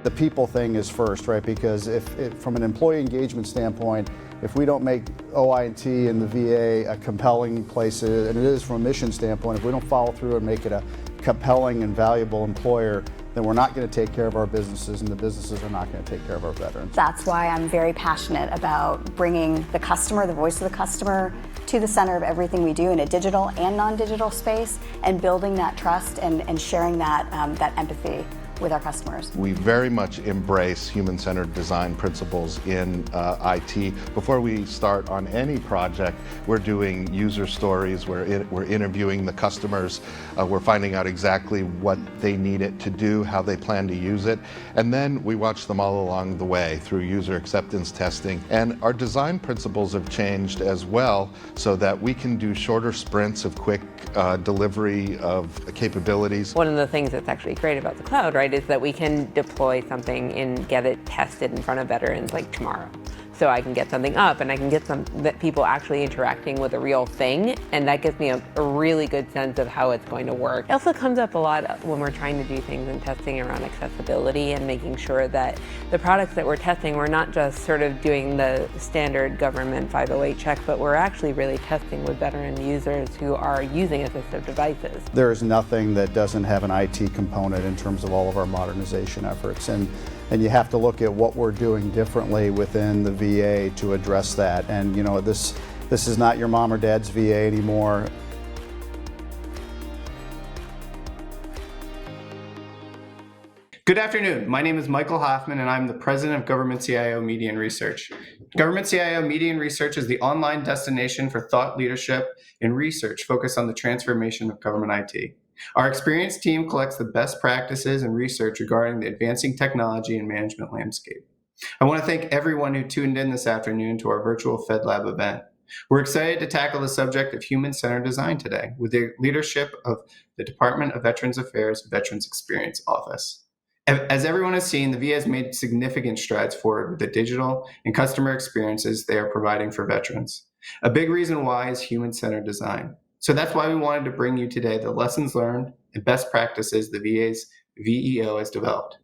the people thing is first, right? Because from an employee engagement standpoint, if we don't make OI&T and the VA a compelling place, and it is from a mission standpoint, if we don't follow through and make it a compelling and valuable employer, then we're not going to take care of our businesses, and the businesses are not going to take care of our veterans. That's why I'm very passionate about bringing the customer, the voice of the customer, to the center of everything we do in a digital and non-digital space, and building that trust and sharing that empathy with our customers. We very much embrace human-centered design principles in IT. Before we start on any project, we're doing user stories, we're interviewing the customers, we're finding out exactly what they need it to do, how they plan to use it, and then we watch them all along the way through user acceptance testing. And our design principles have changed as well, so that we can do shorter sprints of quick delivery of capabilities. One of the things that's actually great about the cloud, right, is that we can deploy something and get it tested in front of veterans like tomorrow. So I can get something up and I can get that people actually interacting with a real thing, and that gives me a really good sense of how it's going to work. It also comes up a lot when we're trying to do things and testing around accessibility and making sure that the products that we're testing, we're not just sort of doing the standard government 508 check, but we're actually really testing with veteran users who are using assistive devices. There is nothing that doesn't have an IT component in terms of all of our modernization efforts. And you have to look at what we're doing differently within the VA to address that. And this is not your mom or dad's VA anymore. Good afternoon. My name is Michael Hoffman, and I'm the president of GovernmentCIO Media Research. GovernmentCIO Media Research is the online destination for thought leadership and research focused on the transformation of government IT. Our experienced team collects the best practices and research regarding the advancing technology and management landscape. I want to thank everyone who tuned in this afternoon to our virtual FedLab event. We're excited to tackle the subject of human-centered design today with the leadership of the Department of Veterans Affairs Veterans Experience Office. As everyone has seen, the VA has made significant strides forward with the digital and customer experiences they are providing for veterans. A big reason why is human-centered design. So that's why we wanted to bring you today the lessons learned and best practices the VA's VEO has developed.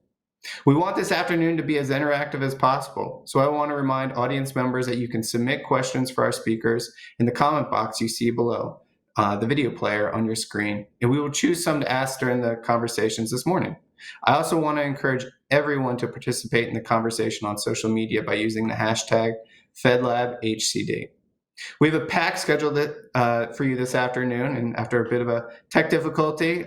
We want this afternoon to be as interactive as possible, so I want to remind audience members that you can submit questions for our speakers in the comment box you see below the video player on your screen, and we will choose some to ask during the conversations this morning. I also want to encourage everyone to participate in the conversation on social media by using the hashtag FedLabHCD. We have a packed schedule for you this afternoon, and after a bit of a tech difficulty,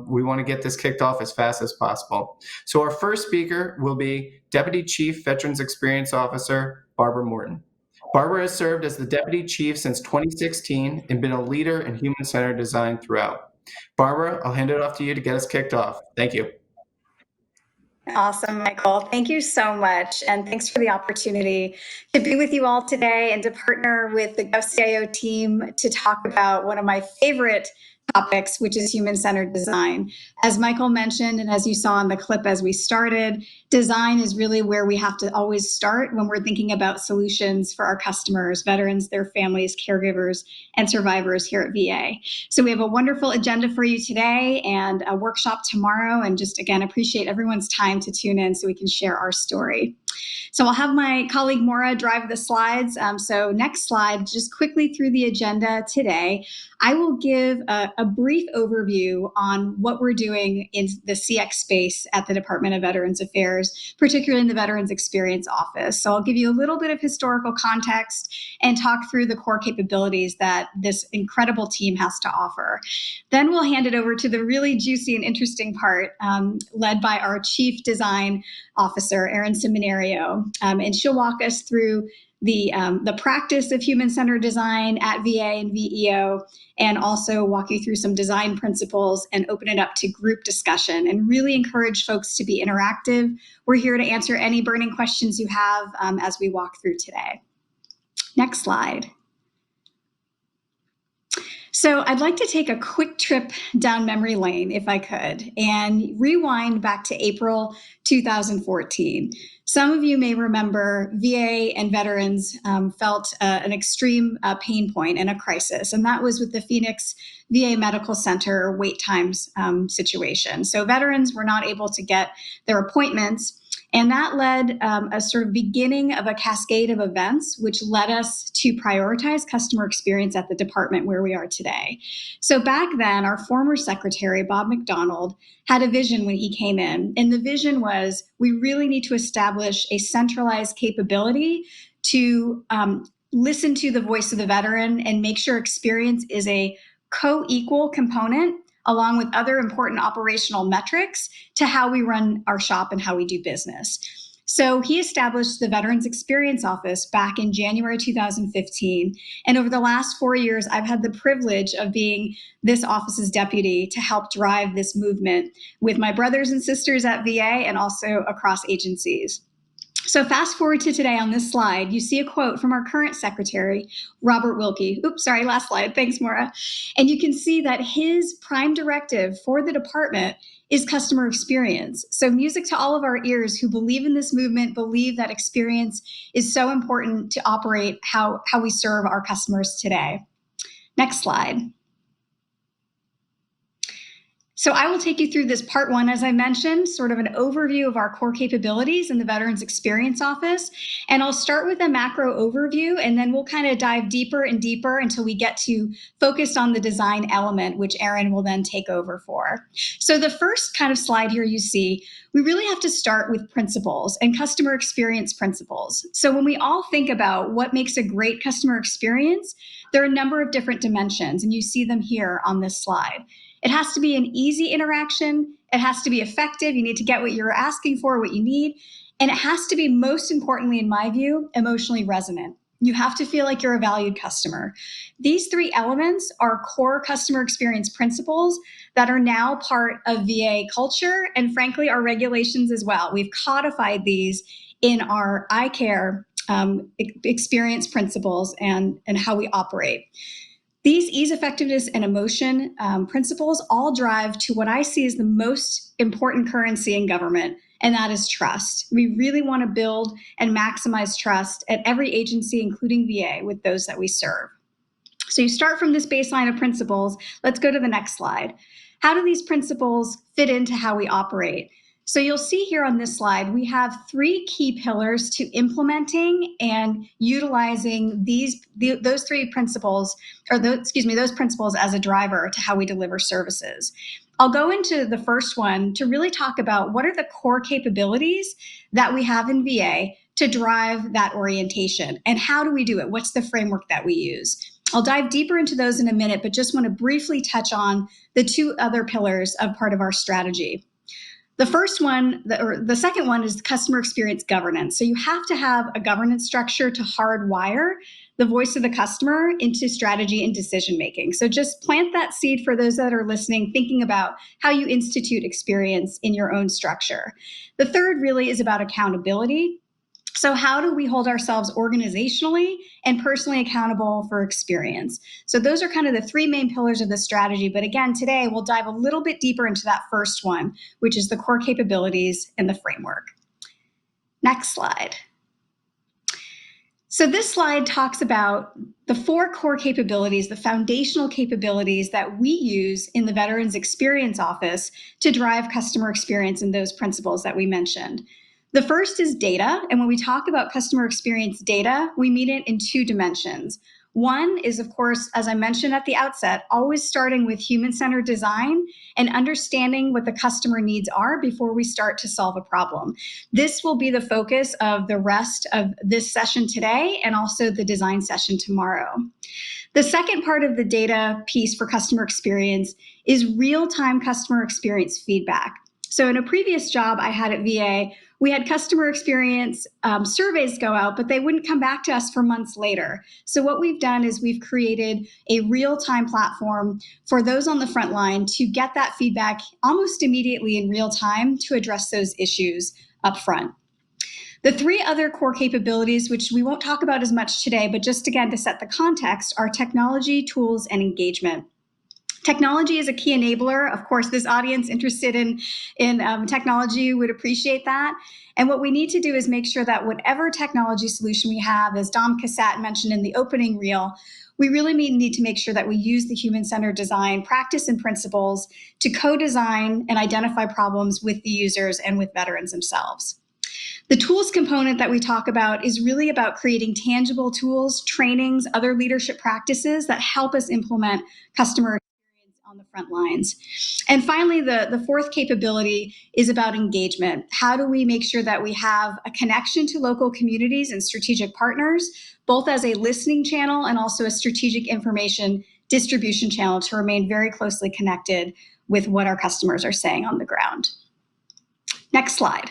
we want to get this kicked off as fast as possible. So our first speaker will be Deputy Chief Veterans Experience Officer, Barbara Morton. Barbara has served as the Deputy Chief since 2016 and been a leader in human-centered design throughout. Barbara, I'll hand it off to you to get us kicked off. Thank you. Awesome, Michael. Thank you so much. And thanks for the opportunity to be with you all today and to partner with the GovCIO team to talk about one of my favorite topics, which is human-centered design. As Michael mentioned, and as you saw in the clip as we started, design is really where we have to always start when we're thinking about solutions for our customers, veterans, their families, caregivers, and survivors here at VA. So we have a wonderful agenda for you today and a workshop tomorrow. And just, again, appreciate everyone's time to tune in so we can share our story. So I'll have my colleague Maura drive the slides. So next slide, just quickly through the agenda today, I will give a brief overview on what we're doing in the CX space at the Department of Veterans Affairs, particularly in the Veterans Experience Office. So I'll give you a little bit of historical context and talk through the core capabilities that this incredible team has to offer. Then we'll hand it over to the really juicy and interesting part, led by our Chief Design Officer, Erin Seminario, and she'll walk us through the practice of human-centered design at VA and VEO, and also walk you through some design principles and open it up to group discussion and really encourage folks to be interactive. We're here to answer any burning questions you have as we walk through today. Next slide. So I'd like to take a quick trip down memory lane, if I could, and rewind back to April 2014. Some of you may remember VA and veterans felt an extreme pain point and a crisis, and that was with the Phoenix VA Medical Center wait times situation. So veterans were not able to get their appointments, And that led a sort of beginning of a cascade of events, which led us to prioritize customer experience at the department where we are today. So back then, our former secretary, Bob McDonald, had a vision when he came in. And the vision was, we really need to establish a centralized capability to listen to the voice of the veteran and make sure experience is a co-equal component along with other important operational metrics to how we run our shop and how we do business. So he established the Veterans Experience Office back in January 2015. And over the last 4 years, I've had the privilege of being this office's deputy to help drive this movement with my brothers and sisters at VA and also across agencies. So fast forward to today on this slide, you see a quote from our current secretary, Robert Wilkie. Oops, sorry, last slide. Thanks, Maura. And you can see that his prime directive for the department is customer experience. So music to all of our ears who believe in this movement, believe that experience is so important to operate how we serve our customers today. Next slide. So I will take you through this part one, as I mentioned, sort of an overview of our core capabilities in the Veterans Experience Office. And I'll start with a macro overview, and then we'll kind of dive deeper and deeper until we get to focused on the design element, which Erin will then take over for. So the first kind of slide here you see, we really have to start with principles and customer experience principles. So when we all think about what makes a great customer experience, there are a number of different dimensions, and you see them here on this slide. It has to be an easy interaction. It has to be effective. You need to get what you're asking for, what you need. And it has to be, most importantly, in my view, emotionally resonant. You have to feel like you're a valued customer. These three elements are core customer experience principles that are now part of VA culture and, frankly, our regulations as well. We've codified these in our iCare experience principles and how we operate. These ease, effectiveness, and emotion principles all drive to what I see as the most important currency in government, and that is trust. We really want to build and maximize trust at every agency, including VA, with those that we serve. So you start from this baseline of principles. Let's go to the next slide. How do these principles fit into how we operate? So you'll see here on this slide, we have three key pillars to implementing and utilizing those three principles, or those principles as a driver to how we deliver services. I'll go into the first one to really talk about what are the core capabilities that we have in VA to drive that orientation, and how do we do it? What's the framework that we use? I'll dive deeper into those in a minute, but just want to briefly touch on the two other pillars of part of our strategy. The first one, or the second one, is customer experience governance. So you have to have a governance structure to hardwire the voice of the customer into strategy and decision making. So just plant that seed for those that are listening, thinking about how you institute experience in your own structure. The third really is about accountability. So how do we hold ourselves organizationally and personally accountable for experience? So those are kind of the three main pillars of the strategy. But again, today we'll dive a little bit deeper into that first one, which is the core capabilities and the framework. Next slide. So this slide talks about the four core capabilities, the foundational capabilities that we use in the Veterans Experience Office to drive customer experience in those principles that we mentioned. The first is data, and when we talk about customer experience data, we mean it in two dimensions. One is, of course, as I mentioned at the outset, always starting with human-centered design and understanding what the customer needs are before we start to solve a problem. This will be the focus of the rest of this session today and also the design session tomorrow. The second part of the data piece for customer experience is real-time customer experience feedback. So in a previous job I had at VA, we had customer experience surveys go out, but they wouldn't come back to us for months later. So what we've done is we've created a real-time platform for those on the front line to get that feedback almost immediately in real time to address those issues up front. The three other core capabilities, which we won't talk about as much today, but just again to set the context, are technology, tools, and engagement. Technology is a key enabler. Of course, this audience interested in technology would appreciate that. And what we need to do is make sure that whatever technology solution we have, as Dom Cassat mentioned in the opening reel, we really need to make sure that we use the human-centered design practice and principles to co-design and identify problems with the users and with veterans themselves. The tools component that we talk about is really about creating tangible tools, trainings, other leadership practices that help us implement customer experience on the front lines. And finally, the fourth capability is about engagement. How do we make sure that we have a connection to local communities and strategic partners, both as a listening channel and also a strategic information distribution channel to remain very closely connected with what our customers are saying on the ground. Next slide.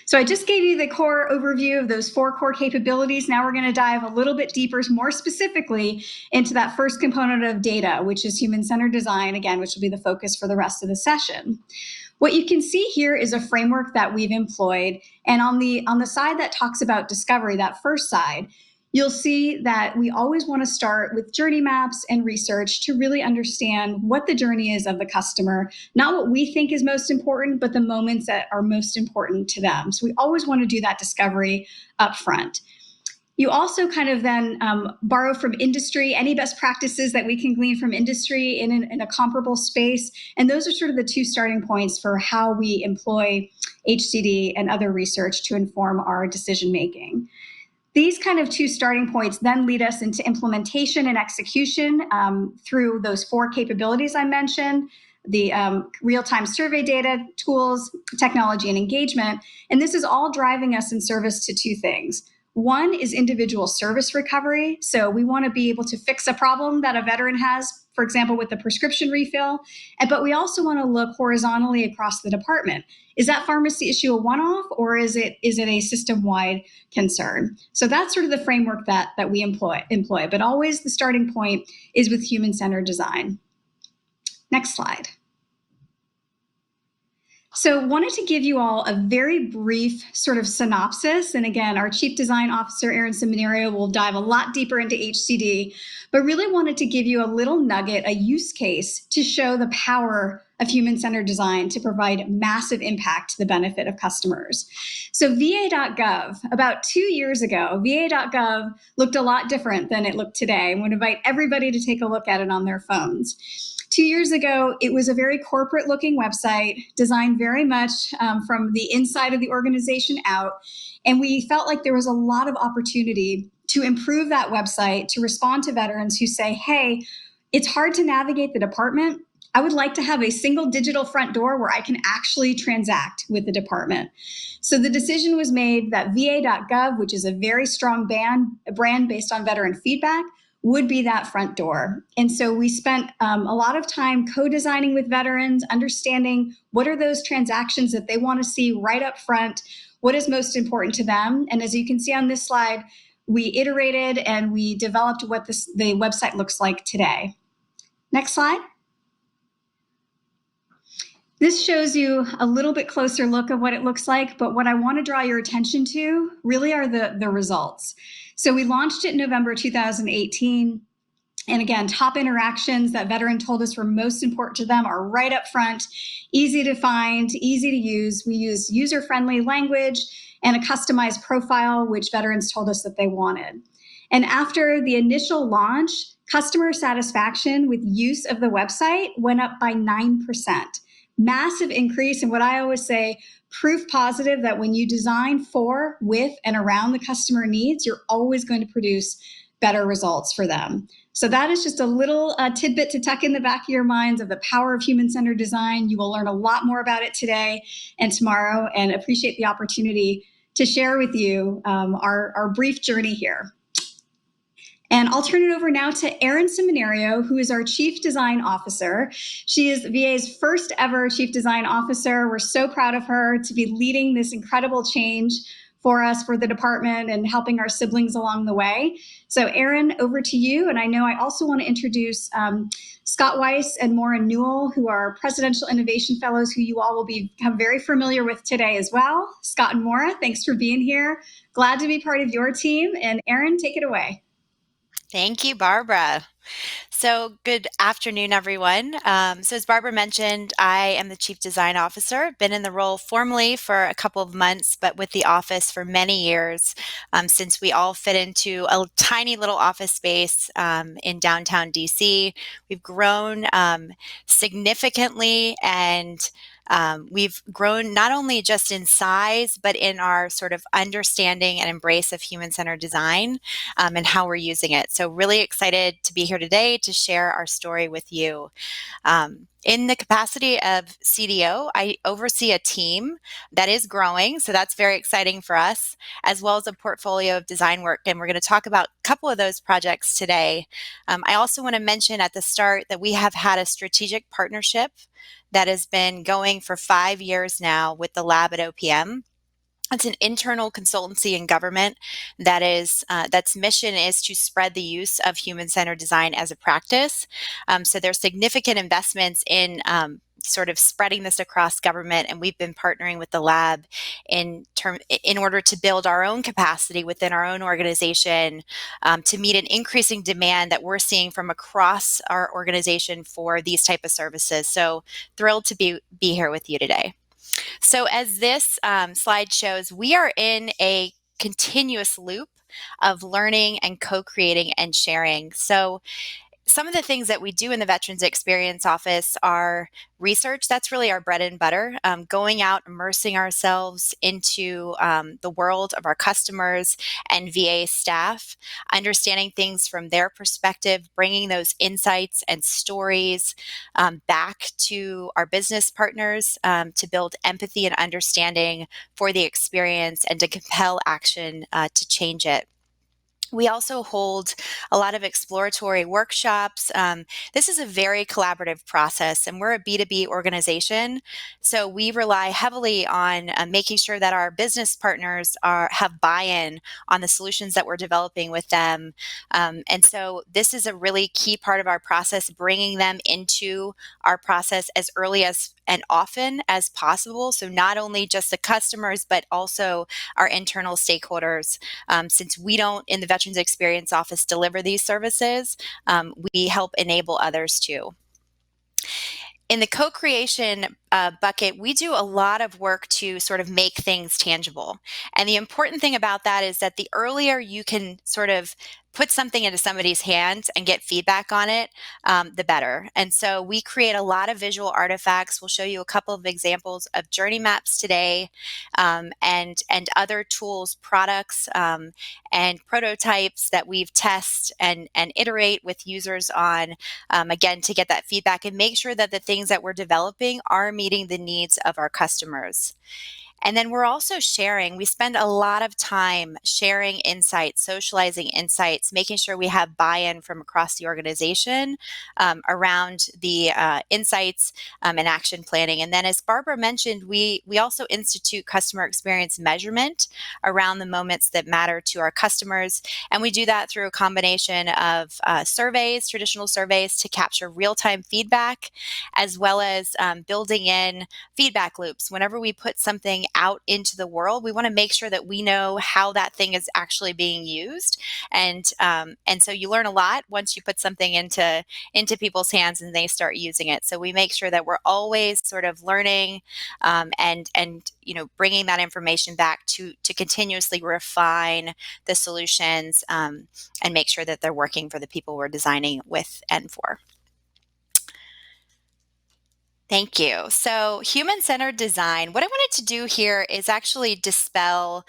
So I just gave you the core overview of those 4 core capabilities. Now we're going to dive a little bit deeper, more specifically into that first component of data, which is human-centered design, again, which will be the focus for the rest of the session. What you can see here is a framework that we've employed. And on the side that talks about discovery, that first side, you'll see that we always want to start with journey maps and research to really understand what the journey is of the customer, not what we think is most important, but the moments that are most important to them. So we always want to do that discovery up front. You also kind of then borrow from industry, any best practices that we can glean from industry in a comparable space. And those are sort of the 2 starting points for how we employ HCD and other research to inform our decision making. These kind of 2 starting points then lead us into implementation and execution through those 4 capabilities I mentioned, the real-time survey data, tools, technology, and engagement. And this is all driving us in service to 2 things. One is individual service recovery. So we want to be able to fix a problem that a veteran has, for example, with the prescription refill. But we also want to look horizontally across the department. Is that pharmacy issue a one-off, or is it a system-wide concern? So that's sort of the framework that we employ. But always the starting point is with human-centered design. Next slide. So wanted to give you all a very brief sort of synopsis. And again, our Chief Design Officer, Erin Seminario, will dive a lot deeper into HCD, but really wanted to give you a little nugget, a use case to show the power of human-centered design to provide massive impact to the benefit of customers. So VA.gov, about 2 years ago, VA.gov looked a lot different than it looked today. I would invite everybody to take a look at it on their phones. 2 years ago, it was a very corporate-looking website, designed very much from the inside of the organization out. And we felt like there was a lot of opportunity to improve that website, to respond to veterans who say, hey, it's hard to navigate the department. I would like to have a single digital front door where I can actually transact with the department. So the decision was made that VA.gov, which is a very strong brand based on veteran feedback, would be that front door. And so we spent a lot of time co-designing with veterans, understanding what are those transactions that they want to see right up front, what is most important to them. And as you can see on this slide, we iterated and we developed what the website looks like today. Next slide. This shows you a little bit closer look of what it looks like, but what I want to draw your attention to really are the results. So we launched it in November 2018. And again, top interactions that veteran told us were most important to them are right up front, easy to find, easy to use. We use user-friendly language and a customized profile, which veterans told us that they wanted. And after the initial launch, customer satisfaction with use of the website went up by 9%. Massive increase. And what I always say, proof positive that when you design for, with, and around the customer needs, you're always going to produce better results for them. So that is just a little tidbit to tuck in the back of your minds of the power of human-centered design. You will learn a lot more about it today and tomorrow, and appreciate the opportunity to share with you our brief journey here. And I'll turn it over now to Erin Seminario, who is our Chief Design Officer. She is VA's first ever Chief Design Officer. We're so proud of her to be leading this incredible change for us, for the department, and helping our siblings along the way. So Erin, over to you. And I know I also want to introduce Scott Weiss and Maura Newell, who are Presidential Innovation Fellows, who you all will become very familiar with today as well. Scott and Maura, thanks for being here. Glad to be part of your team. And Erin, take it away. Thank you, Barbara. So good afternoon, everyone. So as Barbara mentioned, I am the Chief Design Officer. Been in the role formally for a couple of months, but with the office for many years, since we all fit into a tiny little office space in downtown DC. We've grown significantly, and We've grown not only just in size, but in our sort of understanding and embrace of human-centered design and how we're using it. So really excited to be here today to share our story with you. In the capacity of CDO, I oversee a team that is growing, so that's very exciting for us, as well as a portfolio of design work, and we're going to talk about a couple of those projects today. I also want to mention at the start that we have had a strategic partnership that has been going for 5 years now with the lab at OPM. It's an internal consultancy in government that is that's mission is to spread the use of human-centered design as a practice. So there's significant investments in sort of spreading this across government, and we've been partnering with the lab in order to build our own capacity within our own organization to meet an increasing demand that we're seeing from across our organization for these type of services. So thrilled to be here with you today. So as this slide shows, we are in a continuous loop of learning and co-creating and sharing. So some of the things that we do in the Veterans Experience Office are research. That's really our bread and butter, going out, immersing ourselves into the world of our customers and VA staff, understanding things from their perspective, bringing those insights and stories back to our business partners to build empathy and understanding for the experience and to compel action to change it. We also hold a lot of exploratory workshops. This is a very collaborative process, and we're a B2B organization. So we rely heavily on making sure that our business partners have buy-in on the solutions that we're developing with them. And so this is a really key part of our process, bringing them into our process as early as and often as possible. So not only just the customers, but also our internal stakeholders. Since we don't, in the Veterans Experience Office, deliver these services, we help enable others to. In the co-creation bucket, we do a lot of work to sort of make things tangible. And the important thing about that is that the earlier you can sort of put something into somebody's hands and get feedback on it, the better. And so we create a lot of visual artifacts. We'll show you a couple of examples of journey maps today and other tools, products, and prototypes that we've tested and iterate with users on, again, to get that feedback and make sure that the things that we're developing are meeting the needs of our customers. And then we're also sharing. We spend a lot of time sharing insights, socializing insights, making sure we have buy-in from across the organization around the insights and action planning. And then, as Barbara mentioned, we also institute customer experience measurement around the moments that matter to our customers. And we do that through a combination of surveys, traditional surveys to capture real-time feedback, as well as building in feedback loops. Whenever we put something out into the world, we want to make sure that we know how that thing is actually being used, and so you learn a lot once you put something into people's hands and they start using it. So we make sure that we're always sort of learning and bringing that information back to continuously refine the solutions and make sure that they're working for the people we're designing with and for. Thank you. So human-centered design, what I wanted to do here is actually dispel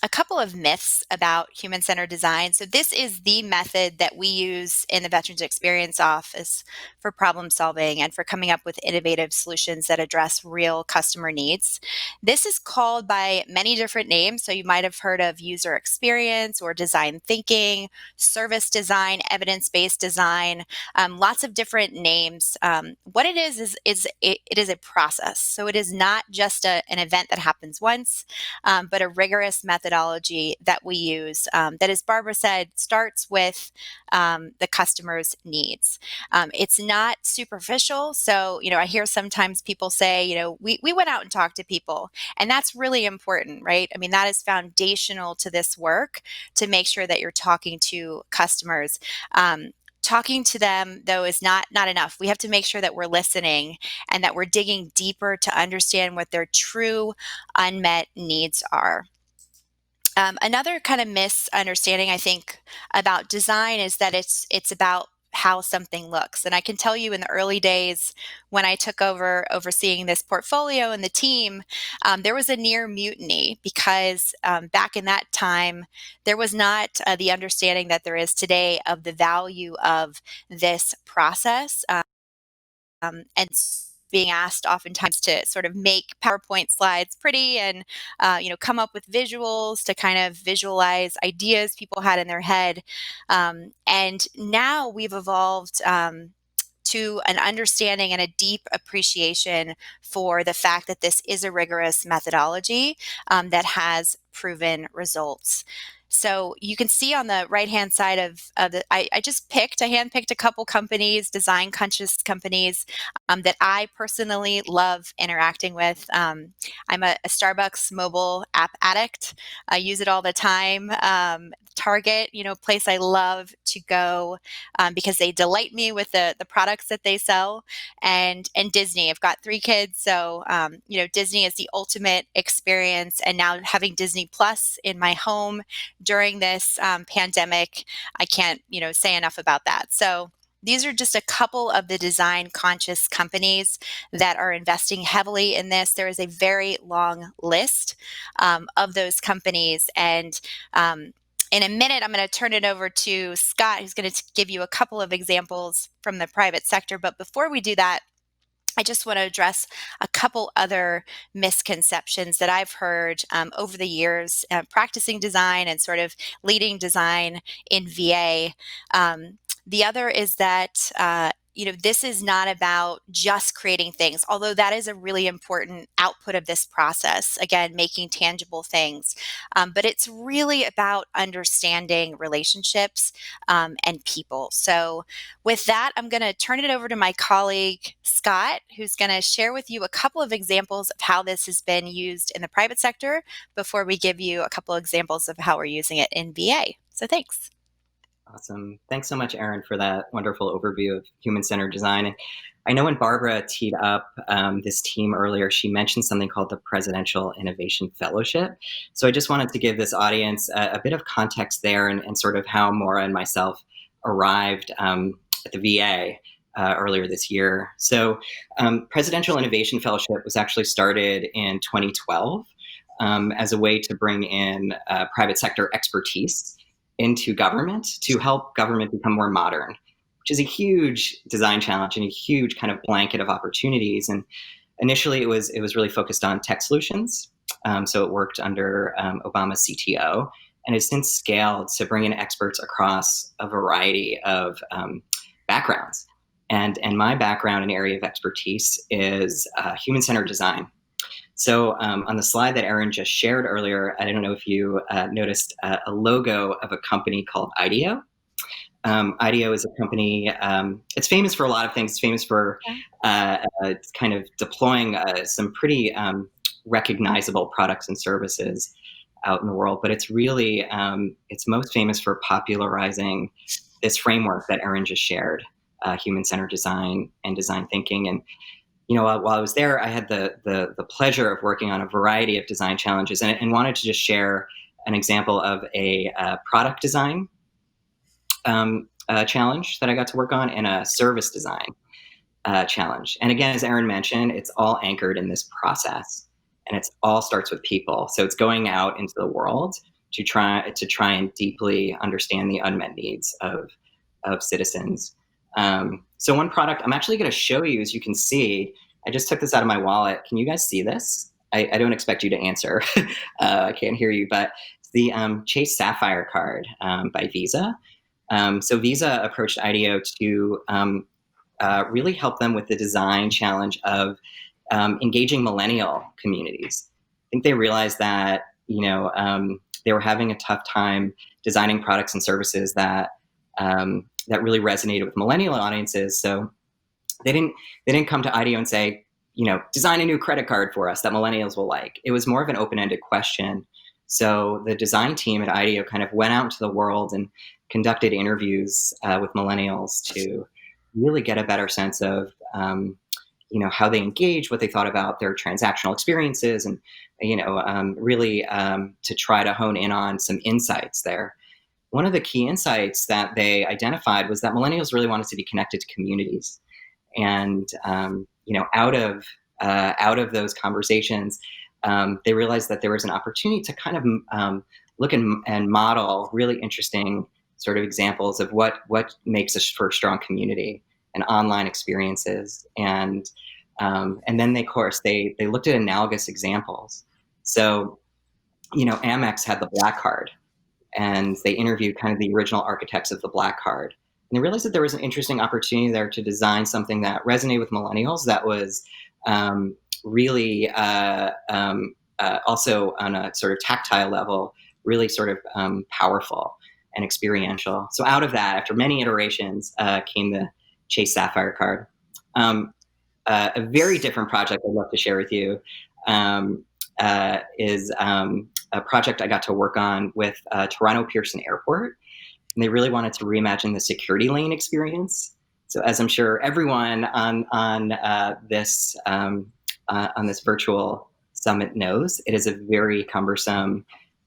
a couple of myths about human-centered design. So this is the method that we use in the Veterans Experience Office for problem solving and for coming up with innovative solutions that address real customer needs. This is called by many different names. So you might have heard of user experience or design thinking, service design, evidence-based design, lots of different names. What it is it is a process. So it is not just an event that happens once, but a rigorous methodology that we use that, as Barbara said, starts with the customer's needs. It's not superficial. So, I hear sometimes people say, we went out and talked to people, and that's really important, right? I mean, that is foundational to this work to make sure that you're talking to customers. Talking to them, though, is not enough. We have to make sure that we're listening and that we're digging deeper to understand what their true unmet needs are. Another kind of misunderstanding, I think, about design is that it's about how something looks. And I can tell you in the early days when I took over overseeing this portfolio and the team, there was a near mutiny because back in that time, there was not the understanding that there is today of the value of this process. And being asked oftentimes to sort of make PowerPoint slides pretty and come up with visuals to kind of visualize ideas people had in their head. And now we've evolved to an understanding and a deep appreciation for the fact that this is a rigorous methodology that has proven results. So you can see on the right-hand side of I handpicked a couple companies, design conscious companies that I personally love interacting with. I'm a Starbucks mobile app addict. I use it all the time. Target, place I love to go because they delight me with the products that they sell, and Disney. I've got 3 kids, so Disney is the ultimate experience. And now having Disney Plus in my home during this pandemic, I can't say enough about that. So these are just a couple of the design conscious companies that are investing heavily in this. There is a very long list of those companies, and in a minute, I'm going to turn it over to Scott, who's going to give you a couple of examples from the private sector. But before we do that, I just want to address a couple other misconceptions that I've heard over the years practicing design and sort of leading design in VA. The other is that this is not about just creating things, although that is a really important output of this process, again, making tangible things. But it's really about understanding relationships and people. So with that, I'm going to turn it over to my colleague, Scott, who's going to share with you a couple of examples of how this has been used in the private sector before we give you a couple of examples of how we're using it in VA. So thanks. Awesome. Thanks so much, Erin, for that wonderful overview of human-centered design. And I know when Barbara teed up this team earlier, she mentioned something called the Presidential Innovation Fellowship. So I just wanted to give this audience a bit of context there and sort of how Maura and myself arrived at the VA earlier this year. So Presidential Innovation Fellowship was actually started in 2012 as a way to bring in private sector expertise into government to help government become more modern, which is a huge design challenge and a huge kind of blanket of opportunities. And initially it was really focused on tech solutions. So it worked under Obama's CTO and has since scaled to bring in experts across a variety of backgrounds. And my background and area of expertise is human-centered design. So on the slide that Erin just shared earlier, I don't know if you noticed a logo of a company called IDEO. IDEO is a company, it's famous for a lot of things. It's famous for kind of deploying some pretty recognizable products and services out in the world. But it's really, it's most famous for popularizing this framework that Erin just shared, human-centered design and design thinking. And while I was there, I had the pleasure of working on a variety of design challenges and wanted to just share an example of a product design challenge that I got to work on and a service design challenge. And again, as Erin mentioned, it's all anchored in this process and it all starts with people. So it's going out into the world to try and deeply understand the unmet needs of citizens. So one product I'm actually going to show you, as you can see, I just took this out of my wallet. Can you guys see this? I don't expect you to answer. I can't hear you, but it's the Chase Sapphire card by Visa. So Visa approached IDEO to really help them with the design challenge of engaging millennial communities. I think they realized that, they were having a tough time designing products and services that really resonated with millennial audiences. So they didn't come to IDEO and say, design a new credit card for us that millennials will like. It was more of an open-ended question. So the design team at IDEO kind of went out into the world and conducted interviews with millennials to really get a better sense of, how they engage, what they thought about their transactional experiences, and, really to try to hone in on some insights there. one of the key insights that they identified was that millennials really wanted to be connected to communities. And out of those conversations, they realized that there was an opportunity to kind of look and model really interesting sort of examples of what makes for a strong community and online experiences. And then they, of course, they looked at analogous examples. So, Amex had the Black Card, and they interviewed kind of the original architects of the Black Card. And they realized that there was an interesting opportunity there to design something that resonated with millennials that was really also on a sort of tactile level, really sort of powerful and experiential. So out of that, after many iterations, came the Chase Sapphire card. A very different project I'd love to share with you is a project I got to work on with Toronto Pearson Airport. And they really wanted to reimagine the security lane experience. So as I'm sure everyone on this virtual summit knows, it is a very cumbersome,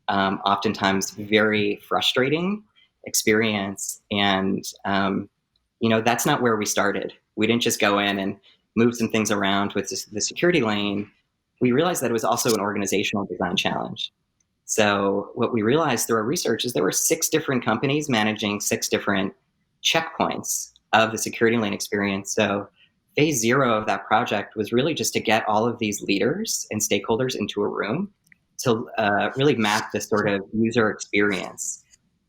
oftentimes very frustrating experience. And that's not where we started. We didn't just go in and move some things around with the security lane. We realized that it was also an organizational design challenge. So what we realized through our research is there were 6 different companies managing 6 different checkpoints of the security lane experience. So phase 0 of that project was really just to get all of these leaders and stakeholders into a room to really map this sort of user experience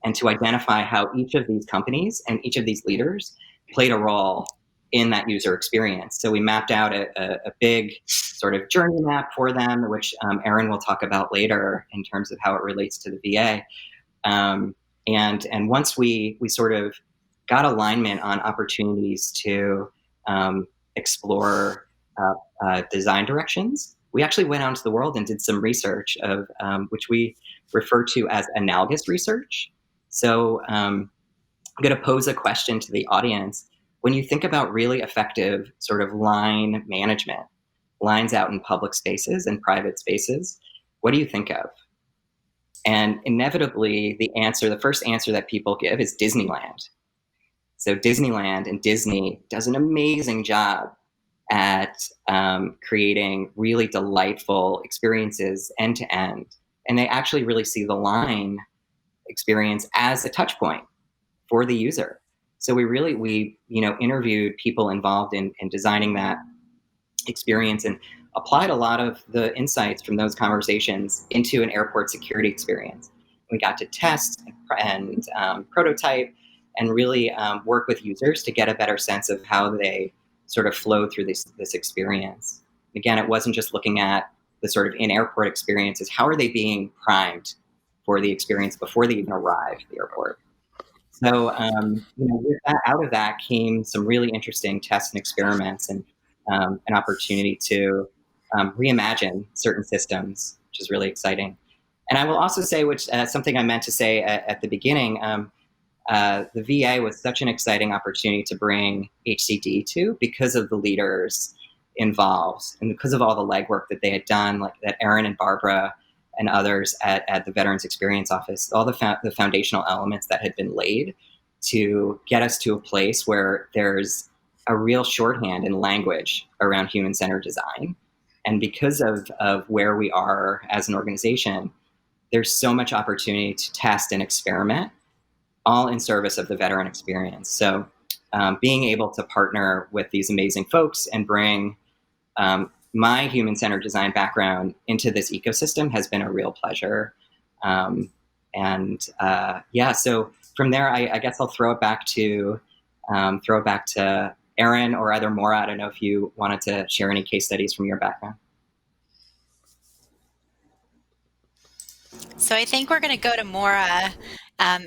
and to identify how each of these companies and each of these leaders played a role in that user experience. So we mapped out a big sort of journey map for them, which Erin will talk about later in terms of how it relates to the VA. And once we sort of got alignment on opportunities to explore design directions, we actually went out into the world and did some research of which we refer to as analogous research. So I'm going to pose a question to the audience. When you think about really effective sort of line management, lines out in public spaces and private spaces, what do you think of? And inevitably, the first answer that people give is Disneyland. So Disneyland and Disney does an amazing job at creating really delightful experiences end to end. And they actually really see the line experience as a touch point for the user. So we interviewed people involved in designing that experience and applied a lot of the insights from those conversations into an airport security experience. We got to test and prototype and really work with users to get a better sense of how they sort of flow through this experience. Again, it wasn't just looking at the sort of in-airport experiences. How are they being primed for the experience before they even arrive at the airport? So, out of that came some really interesting tests and experiments and an opportunity to reimagine certain systems, which is really exciting. And I will also say, which something I meant to say at the beginning, the VA was such an exciting opportunity to bring HCD to because of the leaders involved and because of all the legwork that they had done, like that Erin and Barbara and others at the Veterans Experience Office, all the foundational elements that had been laid to get us to a place where there's a real shorthand and language around human-centered design. And because of where we are as an organization, there's so much opportunity to test and experiment, all in service of the veteran experience. So being able to partner with these amazing folks and bring my human-centered design background into this ecosystem has been a real pleasure. So from there, I guess I'll throw it back to Erin or either Maura. I don't know if you wanted to share any case studies from your background. So I think we're going to go to Maura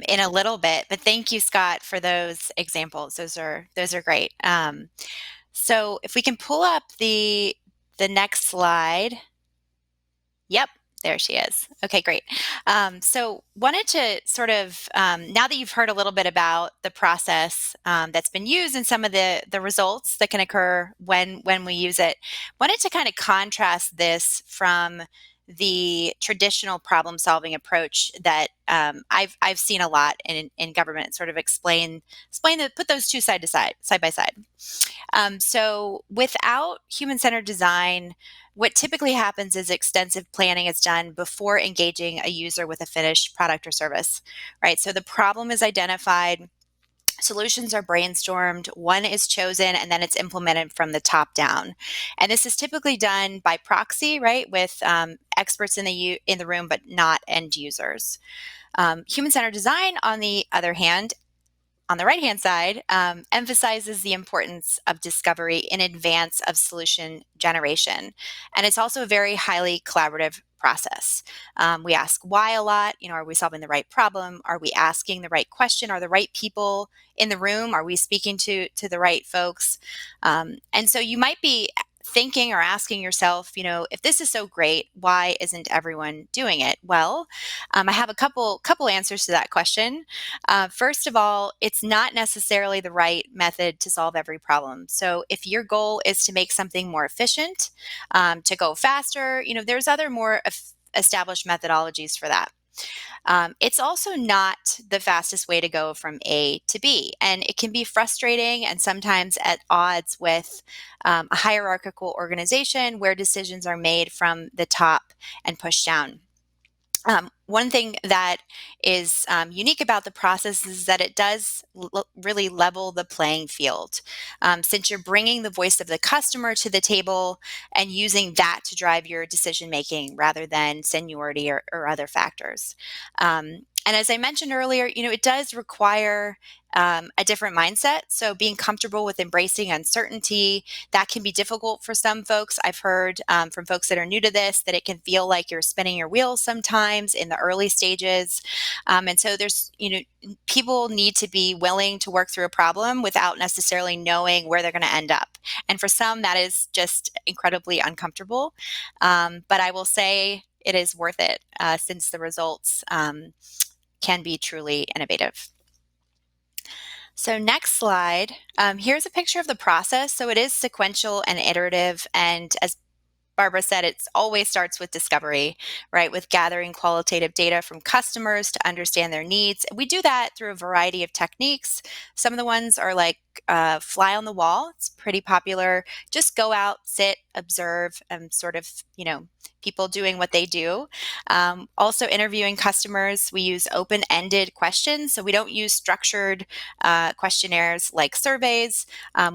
in a little bit, but thank you, Scott, for those examples. Those are great. So if we can pull up the next slide. Yep, there she is. Okay, great. So wanted to sort of, now that you've heard a little bit about the process that's been used and some of the results that can occur when we use it, wanted to kind of contrast this from the traditional problem-solving approach that I've seen a lot in government. Sort of put those two side by side. So without human-centered design, what typically happens is extensive planning is done before engaging a user with a finished product or service, right? So the problem is identified, solutions are brainstormed, one is chosen, and then it's implemented from the top down. And this is typically done by proxy, right, with experts in the room, but not end users. Human-centered design, on the other hand, on the right-hand side, emphasizes the importance of discovery in advance of solution generation. And it's also a very highly collaborative process. We ask why a lot. Are we solving the right problem? Are we asking the right question? Are the right people in the room? Are we speaking to the right folks? And so you might be thinking or asking yourself, if this is so great, why isn't everyone doing it? Well, I have a couple answers to that question. First of all, it's not necessarily the right method to solve every problem. So if your goal is to make something more efficient, to go faster, there's other more established methodologies for that. It's also not the fastest way to go from A to B, and it can be frustrating and sometimes at odds with a hierarchical organization where decisions are made from the top and pushed down. One thing that is unique about the process is that it does really level the playing field. Since you're bringing the voice of the customer to the table and using that to drive your decision making rather than seniority or other factors. And as I mentioned earlier, it does require a different mindset. So being comfortable with embracing uncertainty, that can be difficult for some folks. I've heard from folks that are new to this that it can feel like you're spinning your wheels sometimes in the early stages. And so people need to be willing to work through a problem without necessarily knowing where they're going to end up. And for some, that is just incredibly uncomfortable. But I will say it is worth it since the results can be truly innovative. So next slide, here's a picture of the process. So it is sequential and iterative. And as Barbara said, it always starts with discovery, right? With gathering qualitative data from customers to understand their needs. We do that through a variety of techniques. Some of the ones are like fly on the wall. It's pretty popular. Just go out, sit, observe, and sort of, people doing what they do. Also interviewing customers, we use open-ended questions. So we don't use structured questionnaires like surveys.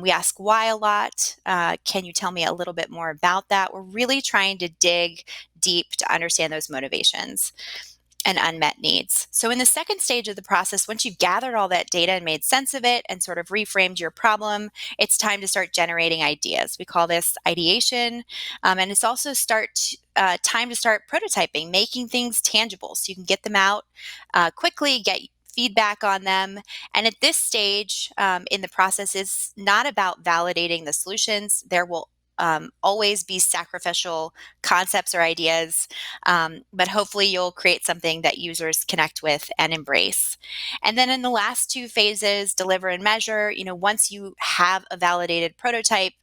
We ask why a lot. Can you tell me a little bit more about that? We're really trying to dig deep to understand those motivations and unmet needs. So in the second stage of the process, once you've gathered all that data and made sense of it and sort of reframed your problem, it's time to start generating ideas. We call this ideation. And it's also time to start prototyping, making things tangible so you can get them out quickly, get feedback on them. And at this stage in the process, is not about validating the solutions. There will always be sacrificial concepts or ideas, but hopefully you'll create something that users connect with and embrace. And then in the last two phases, deliver and measure, once you have a validated prototype,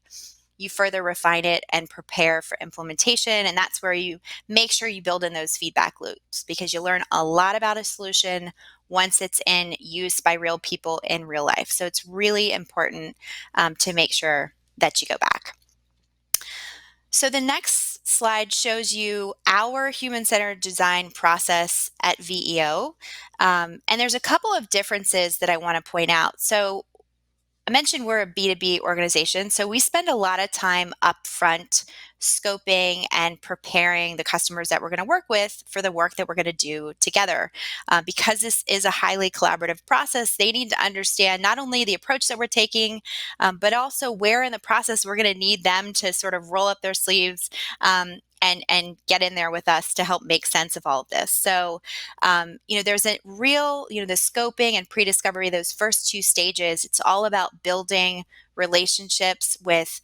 you further refine it and prepare for implementation. And that's where you make sure you build in those feedback loops, because you learn a lot about a solution once it's in use by real people in real life. So it's really important to make sure that you go back. So the next slide shows you our human-centered design process at VEO. And there's a couple of differences that I want to point out. So I mentioned we're a B2B organization, so we spend a lot of time upfront scoping and preparing the customers that we're going to work with for the work that we're going to do together. Because this is a highly collaborative process, they need to understand not only the approach that we're taking, but also where in the process we're going to need them to sort of roll up their sleeves and get in there with us to help make sense of all of this. So, there's a real, the scoping and pre-discovery, those first two stages, it's all about building relationships with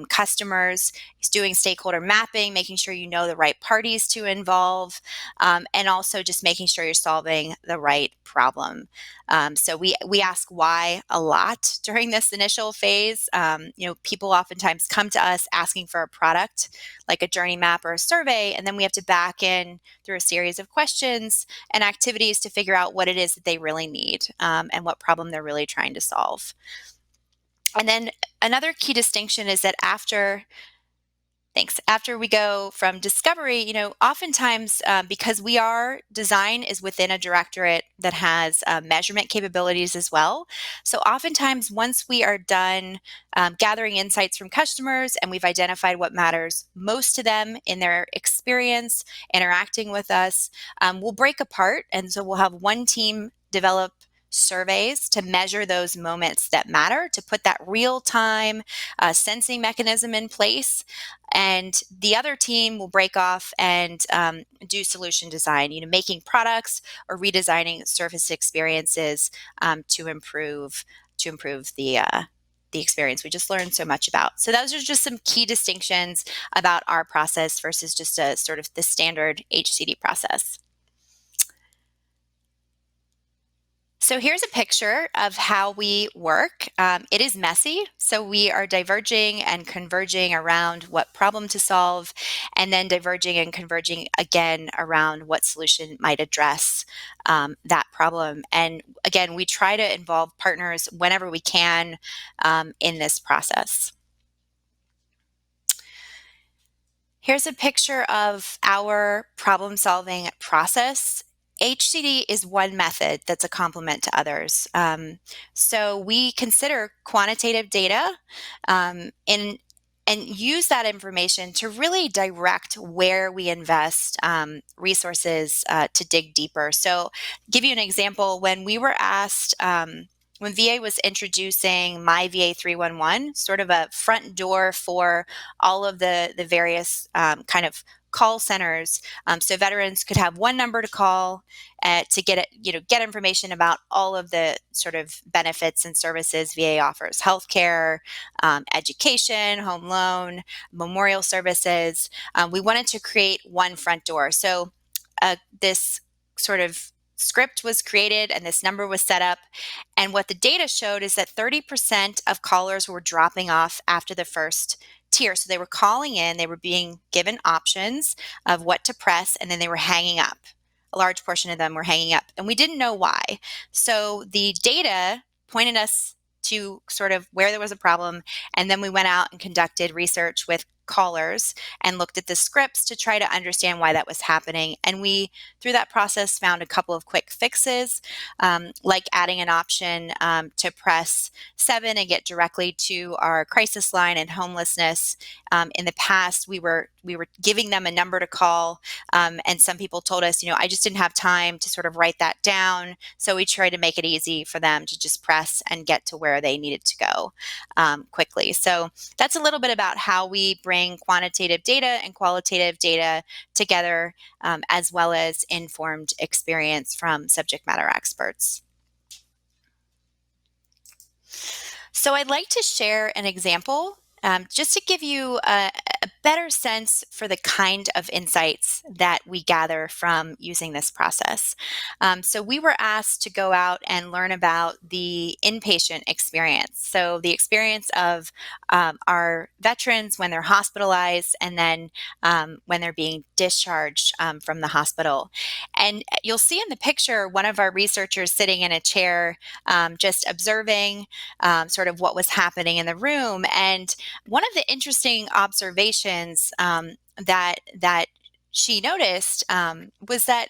customers, doing stakeholder mapping, making sure you know the right parties to involve, and also just making sure you're solving the right problem. So we ask why a lot during this initial phase. People oftentimes come to us asking for a product like a journey map or a survey, and then we have to back in through a series of questions and activities to figure out what it is that they really need, and what problem they're really trying to solve. And then another key distinction is that after we go from discovery, oftentimes because design is within a directorate that has measurement capabilities as well. So oftentimes once we are done gathering insights from customers and we've identified what matters most to them in their experience interacting with us, we'll break apart. And so we'll have one team develop surveys to measure those moments that matter, to put that real-time sensing mechanism in place. And the other team will break off and do solution design, making products or redesigning surface experiences to improve the experience we just learned so much about. So those are just some key distinctions about our process versus just a sort of the standard HCD process. So here's a picture of how we work. It is messy, so we are diverging and converging around what problem to solve, and then diverging and converging again around what solution might address that problem. And again, we try to involve partners whenever we can in this process. Here's a picture of our problem-solving process. HCD is one method that's a complement to others. So we consider quantitative data and use that information to really direct where we invest resources to dig deeper. So give you an example, when we were asked, when VA was introducing My VA 311, sort of a front door for all of the various kind of call centers, so veterans could have one number to call to get information about all of the sort of benefits and services VA offers: healthcare, education, home loan, memorial services. We wanted to create one front door. So this sort of script was created and this number was set up. And what the data showed is that 30% of callers were dropping off after the first tier. So they were calling in, they were being given options of what to press, and then they were hanging up. A large portion of them were hanging up, and we didn't know why. So the data pointed us to sort of where there was a problem, and then we went out and conducted research with callers and looked at the scripts to try to understand why that was happening. And we, through that process, found a couple of quick fixes, like adding an option to press 7 and get directly to our crisis line and homelessness. In the past, we were giving them a number to call, and some people told us, I just didn't have time to sort of write that down. So we tried to make it easy for them to just press and get to where they needed to go quickly. So that's a little bit about how we bring quantitative data and qualitative data together, as well as informed experience from subject matter experts. So I'd like to share an example just to give you a better sense for the kind of insights that we gather from using this process. So we were asked to go out and learn about the inpatient experience. So the experience of our veterans when they're hospitalized, and then when they're being discharged from the hospital. And you'll see in the picture one of our researchers sitting in a chair just observing sort of what was happening in the room. And one of the interesting observations that she noticed was that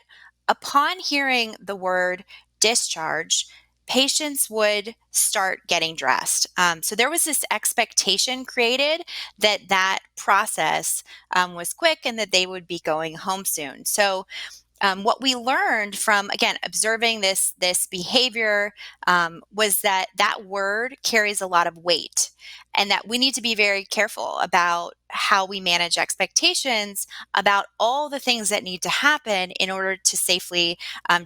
upon hearing the word discharge, patients would start getting dressed. So there was this expectation created that process was quick and that they would be going home soon. So what we learned from, again, observing this behavior was that word carries a lot of weight, and that we need to be very careful about how we manage expectations about all the things that need to happen in order to safely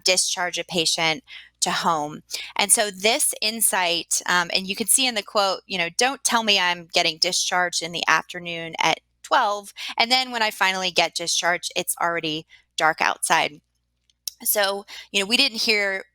discharge a patient to home. And so this insight, and you can see in the quote, don't tell me I'm getting discharged in the afternoon at 12, and then when I finally get discharged, it's already dark outside. So,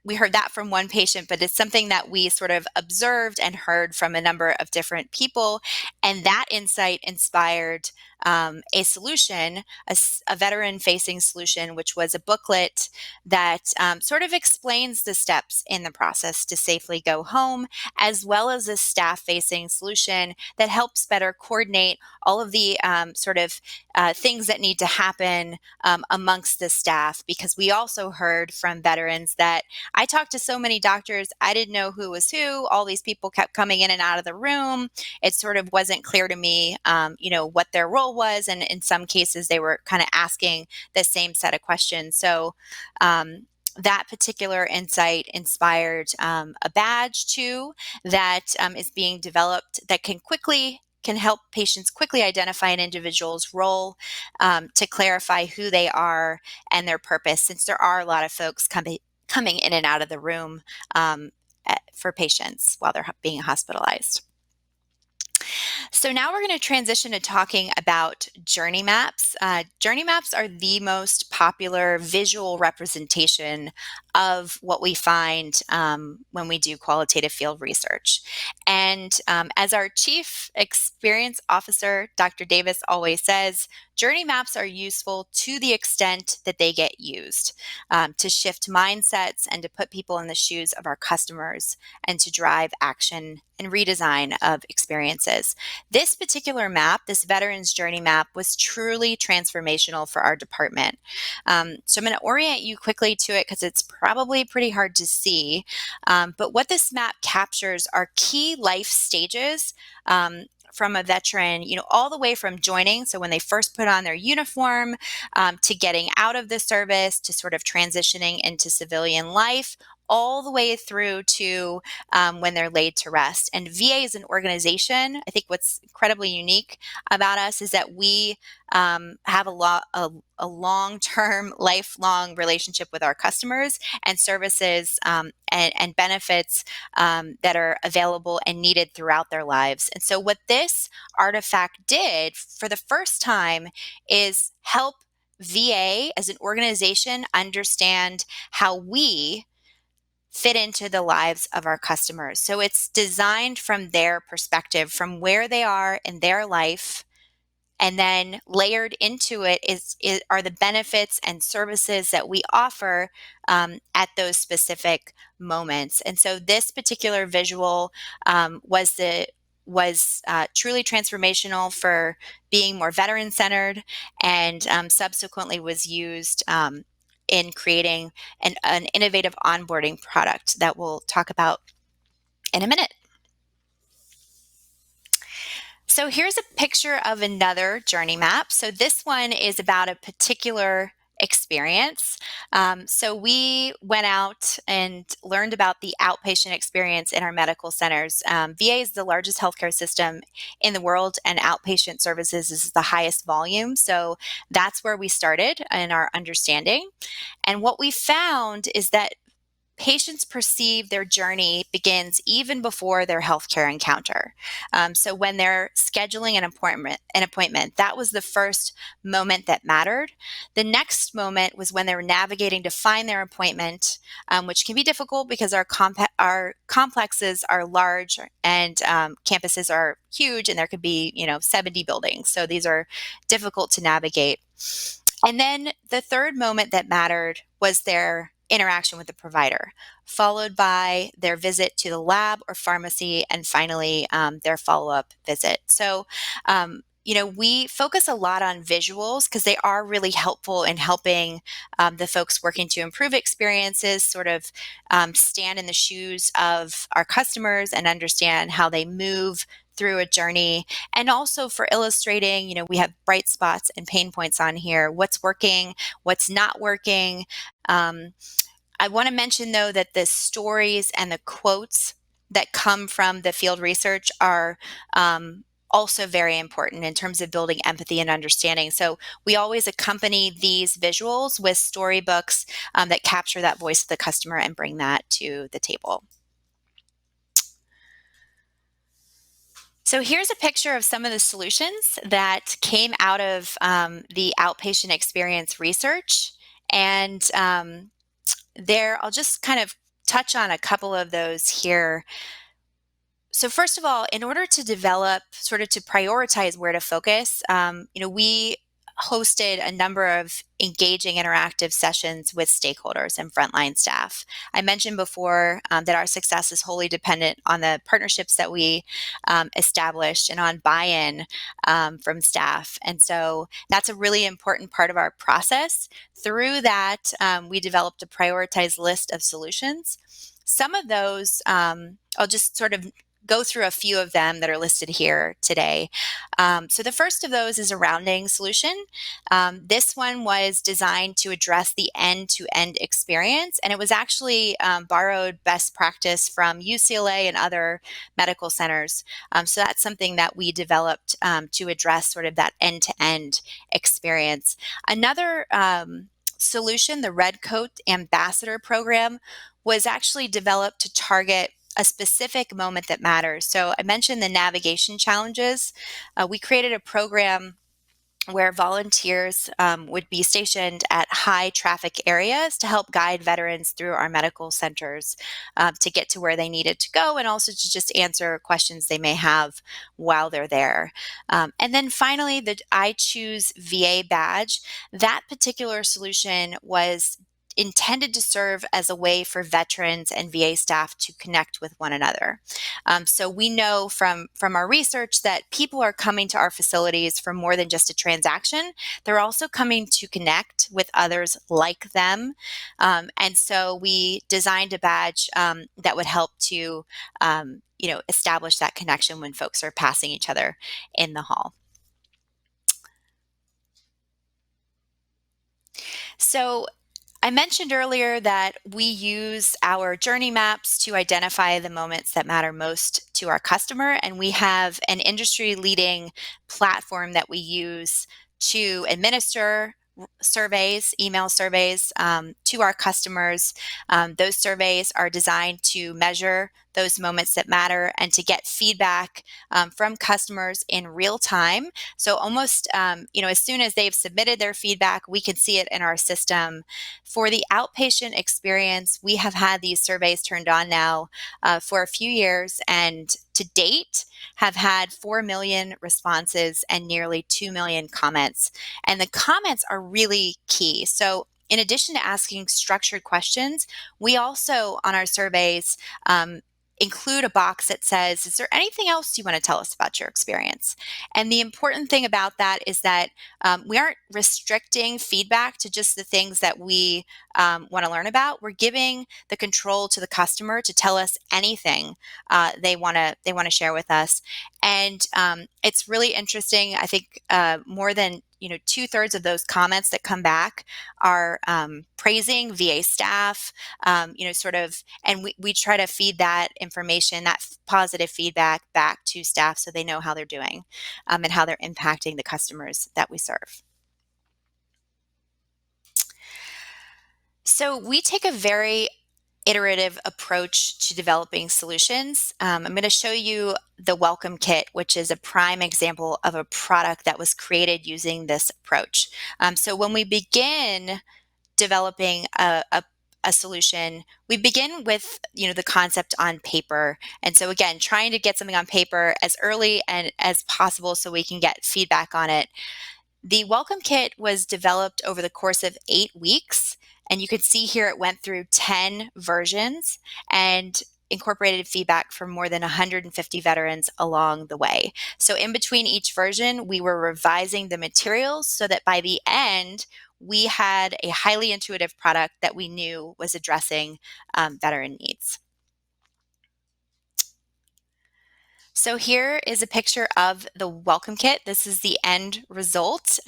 we heard that from one patient, but it's something that we sort of observed and heard from a number of different people. And that insight inspired a solution, a veteran facing solution, which was a booklet that sort of explains the steps in the process to safely go home, as well as a staff facing solution that helps better coordinate all of the things that need to happen amongst the staff, because we also heard from veterans that I talked to so many doctors, I didn't know who was who. All these people kept coming in and out of the room. It sort of wasn't clear to me, what their role was. And in some cases, they were kind of asking the same set of questions. So that particular insight inspired a badge too that is being developed that can help patients quickly identify an individual's role, to clarify who they are and their purpose, since there are a lot of folks coming in and out of the room for patients while they're being hospitalized. So now we're going to transition to talking about journey maps. Journey maps are the most popular visual representation of what we find when we do qualitative field research. And as our Chief Experience Officer, Dr. Davis always says, journey maps are useful to the extent that they get used to shift mindsets and to put people in the shoes of our customers and to drive action and redesign of experiences. This particular map, this Veterans Journey Map, was truly transformational for our department. So I'm going to orient you quickly to it because it's probably pretty hard to see. But what this map captures are key life stages from a veteran, all the way from joining, so when they first put on their uniform, to getting out of the service, to sort of transitioning into civilian life, all the way through to when they're laid to rest. And VA is an organization. I think what's incredibly unique about us is that we have a long-term, lifelong relationship with our customers and services and benefits that are available and needed throughout their lives. And so what this artifact did for the first time is help VA as an organization understand how we fit into the lives of our customers. So it's designed from their perspective, from where they are in their life, and then layered into it are the benefits and services that we offer at those specific moments. And so this particular visual was truly transformational for being more veteran-centered, and subsequently was used in creating an innovative onboarding product that we'll talk about in a minute. So here's a picture of another journey map. So this one is about a particular experience. So we went out and learned about the outpatient experience in our medical centers. VA is the largest healthcare system in the world, and outpatient services is the highest volume. So that's where we started in our understanding. And what we found is that patients perceive their journey begins even before their healthcare encounter. So when they're scheduling an appointment, that was the first moment that mattered. The next moment was when they were navigating to find their appointment, which can be difficult because our complexes are large and campuses are huge, and there could be 70 buildings. So these are difficult to navigate. And then the third moment that mattered was their interaction with the provider, followed by their visit to the lab or pharmacy, and finally their follow-up visit. So, we focus a lot on visuals because they are really helpful in helping the folks working to improve experiences sort of stand in the shoes of our customers and understand how they move through a journey, and also for illustrating, we have bright spots and pain points on here, what's working, what's not working. I want to mention, though, that the stories and the quotes that come from the field research are also very important in terms of building empathy and understanding. So we always accompany these visuals with storybooks that capture that voice of the customer and bring that to the table. So here's a picture of some of the solutions that came out of the outpatient experience research. And I'll just kind of touch on a couple of those here. So first of all, in order to develop, sort of to prioritize where to focus, we hosted a number of engaging interactive sessions with stakeholders and frontline staff. I mentioned before that our success is wholly dependent on the partnerships that we established and on buy-in from staff. And so that's a really important part of our process. Through that, we developed a prioritized list of solutions. Some of those, I'll just sort of go through a few of them that are listed here today. So the first of those is a rounding solution. This one was designed to address the end-to-end experience, and it was actually borrowed best practice from UCLA and other medical centers. So that's something that we developed to address sort of that end-to-end experience. Another solution, the Red Coat Ambassador Program, was actually developed to target a specific moment that matters. So I mentioned the navigation challenges. We created a program where volunteers would be stationed at high traffic areas to help guide veterans through our medical centers to get to where they needed to go, and also to just answer questions they may have while they're there. And then finally, the I Choose VA badge. That particular solution was intended to serve as a way for veterans and VA staff to connect with one another. So we know from our research that people are coming to our facilities for more than just a transaction. They're also coming to connect with others like them. And so we designed a badge that would help to establish that connection when folks are passing each other in the hall. So I mentioned earlier that we use our journey maps to identify the moments that matter most to our customer, and we have an industry-leading platform that we use to administer surveys, email surveys to our customers. Those surveys are designed to measure those moments that matter and to get feedback from customers in real time. So almost, as soon as they've submitted their feedback, we can see it in our system. For the outpatient experience, we have had these surveys turned on now for a few years, and to date have had 4 million responses and nearly 2 million comments. And the comments are really key. So in addition to asking structured questions, we also on our surveys include a box that says, is there anything else you want to tell us about your experience? And the important thing about that is that we aren't restricting feedback to just the things that we want to learn about. We're giving the control to the customer to tell us anything they want to share with us. And it's really interesting. I think more than 2/3 of those comments that come back are praising VA staff, and we try to feed that information, that positive feedback back to staff so they know how they're doing and how they're impacting the customers that we serve. So we take a very iterative approach to developing solutions. I'm going to show you the Welcome Kit, which is a prime example of a product that was created using this approach. So when we begin developing a solution, we begin with the concept on paper. And so again, trying to get something on paper as early and as possible so we can get feedback on it. The Welcome Kit was developed over the course of 8 weeks. And you can see here it went through 10 versions and incorporated feedback from more than 150 veterans along the way. So in between each version, we were revising the materials so that by the end, we had a highly intuitive product that we knew was addressing veteran needs. So here is a picture of the Welcome Kit. This is the end result.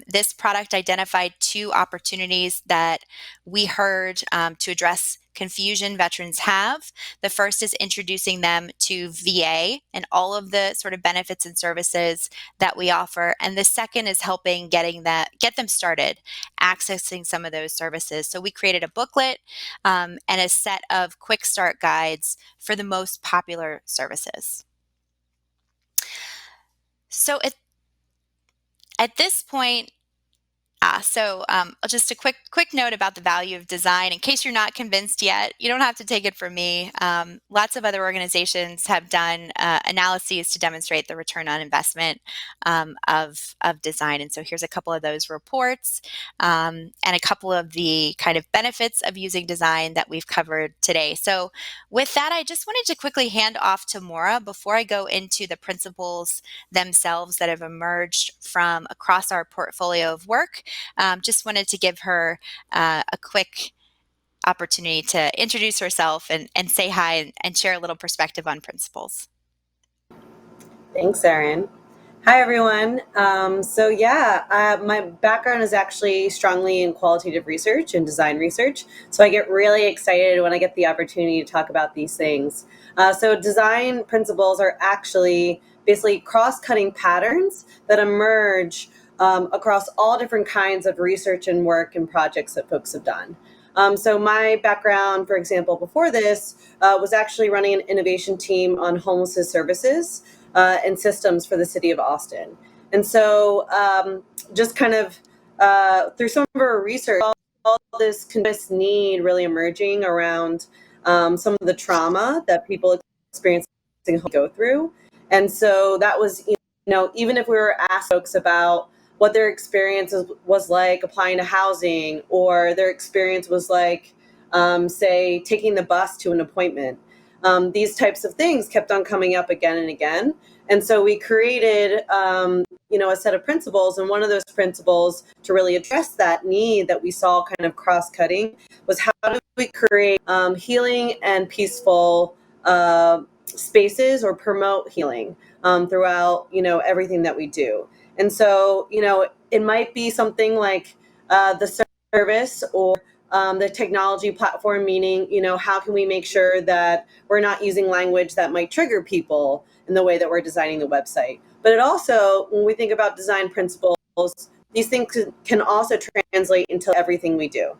This product identified 2 opportunities that we heard to address confusion veterans have. The first is introducing them to VA and all of the sort of benefits and services that we offer. And the second is helping get them started accessing some of those services. So we created a booklet and a set of quick start guides for the most popular services. So at this point, just a quick note about the value of design. In case you're not convinced yet, you don't have to take it from me. Lots of other organizations have done analyses to demonstrate the return on investment of design. And so here's a couple of those reports and a couple of the kind of benefits of using design that we've covered today. So with that, I just wanted to quickly hand off to Maura before I go into the principles themselves that have emerged from across our portfolio of work. Just wanted to give her a quick opportunity to introduce herself and say hi and share a little perspective on principles. Thanks, Erin. Hi, everyone. My background is actually strongly in qualitative research and design research. So I get really excited when I get the opportunity to talk about these things. So design principles are actually basically cross-cutting patterns that emerge across all different kinds of research and work and projects that folks have done. So my background, for example, before this was actually running an innovation team on homelessness services and systems for the city of Austin. And so just kind of through some of our research, all this need really emerging around some of the trauma that people experiencing go through. And so that was, even if we were asked folks about what their experience was like applying to housing, or their experience was like, say, taking the bus to an appointment. These types of things kept on coming up again and again. And so we created, a set of principles. And one of those principles to really address that need that we saw kind of cross-cutting was how do we create healing and peaceful spaces or promote healing throughout, everything that we do. And so, it might be something like the service or the technology platform, meaning, how can we make sure that we're not using language that might trigger people in the way that we're designing the website. But it also, when we think about design principles, these things can also translate into everything we do.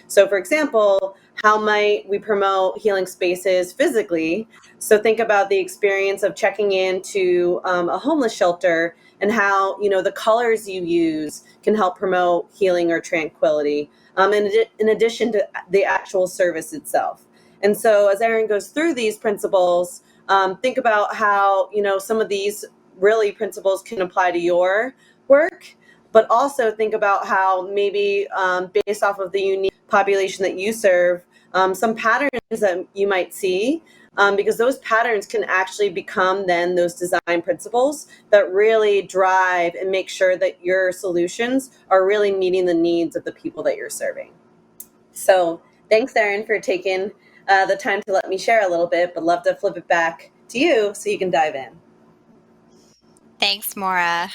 So for example, how might we promote healing spaces physically? So think about the experience of checking into a homeless shelter and how, the colors you use can help promote healing or tranquility, in addition to the actual service itself. And so as Erin goes through these principles, think about how, some of these really principles can apply to your work, but also think about how maybe based off of the unique population that you serve, some patterns that you might see, because those patterns can actually become then those design principles that really drive and make sure that your solutions are really meeting the needs of the people that you're serving. So thanks, Erin, for taking the time to let me share a little bit, but love to flip it back to you so you can dive in. Thanks, Maura.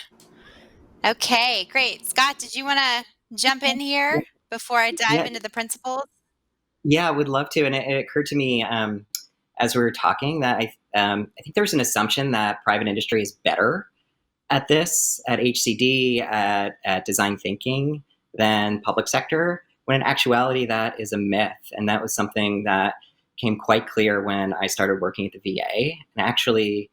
Okay, great. Scott, did you want to jump in here before I dive into the principles? Yeah, I would love to. And it occurred to me as we were talking that I think there's an assumption that private industry is better at this, at HCD, at design thinking than public sector, when in actuality that is a myth. And that was something that came quite clear when I started working at the VA. And actually,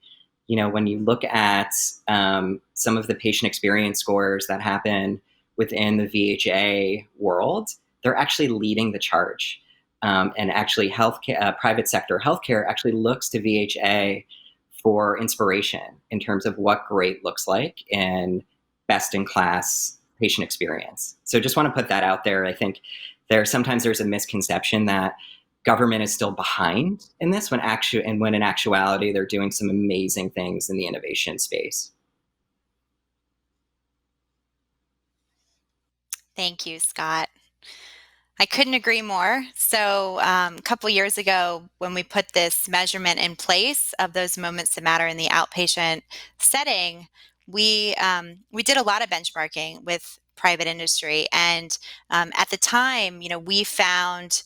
when you look at some of the patient experience scores that happen within the VHA world, they're actually leading the charge. And actually, healthcare, private sector healthcare actually looks to VHA for inspiration in terms of what great looks like in best-in-class patient experience. So just want to put that out there. I think sometimes there's a misconception that government is still behind in this when in actuality they're doing some amazing things in the innovation space. Thank you, Scott. I couldn't agree more. So a couple years ago, when we put this measurement in place of those moments that matter in the outpatient setting, we did a lot of benchmarking with private industry. And at the time, we found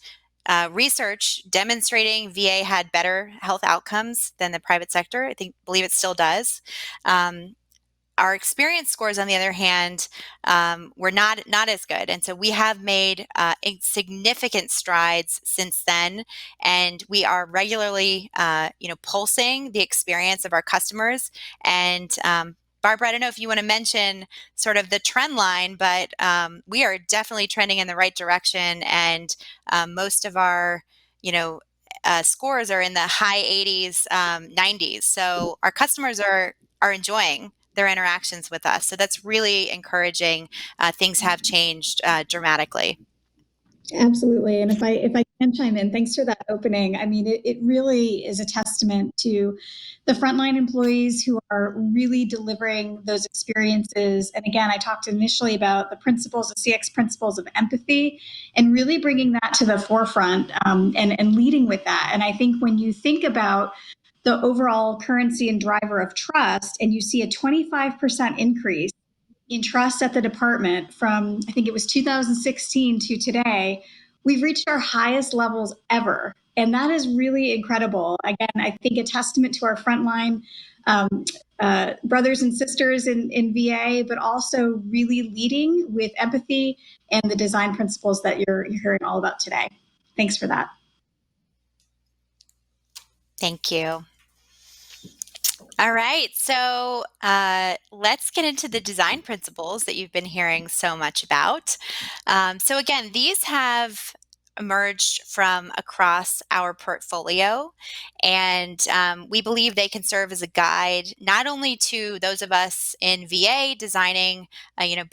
research demonstrating VA had better health outcomes than the private sector. Believe it still does. Our experience scores, on the other hand, were not as good, and so we have made significant strides since then, and we are regularly, pulsing the experience of our customers. And Barbara, I don't know if you want to mention sort of the trend line, but we are definitely trending in the right direction, and most of our, scores are in the high 80s, 90s. So our customers are enjoying their interactions with us. So that's really encouraging. Things have changed dramatically. Absolutely. And if I can chime in, thanks for that opening. I mean, it really is a testament to the frontline employees who are really delivering those experiences. And again, I talked initially about the principles, the CX principles of empathy, and really bringing that to the forefront, and leading with that. And I think when you think about the overall currency and driver of trust, and you see a 25% increase in trust at the department from, I think it was 2016 to today, we've reached our highest levels ever. And that is really incredible. Again, I think a testament to our frontline brothers and sisters in VA, but also really leading with empathy and the design principles that you're hearing all about today. Thanks for that. Thank you. All right, so let's get into the design principles that you've been hearing so much about. So again, these have emerged from across our portfolio, and we believe they can serve as a guide not only to those of us in VA designing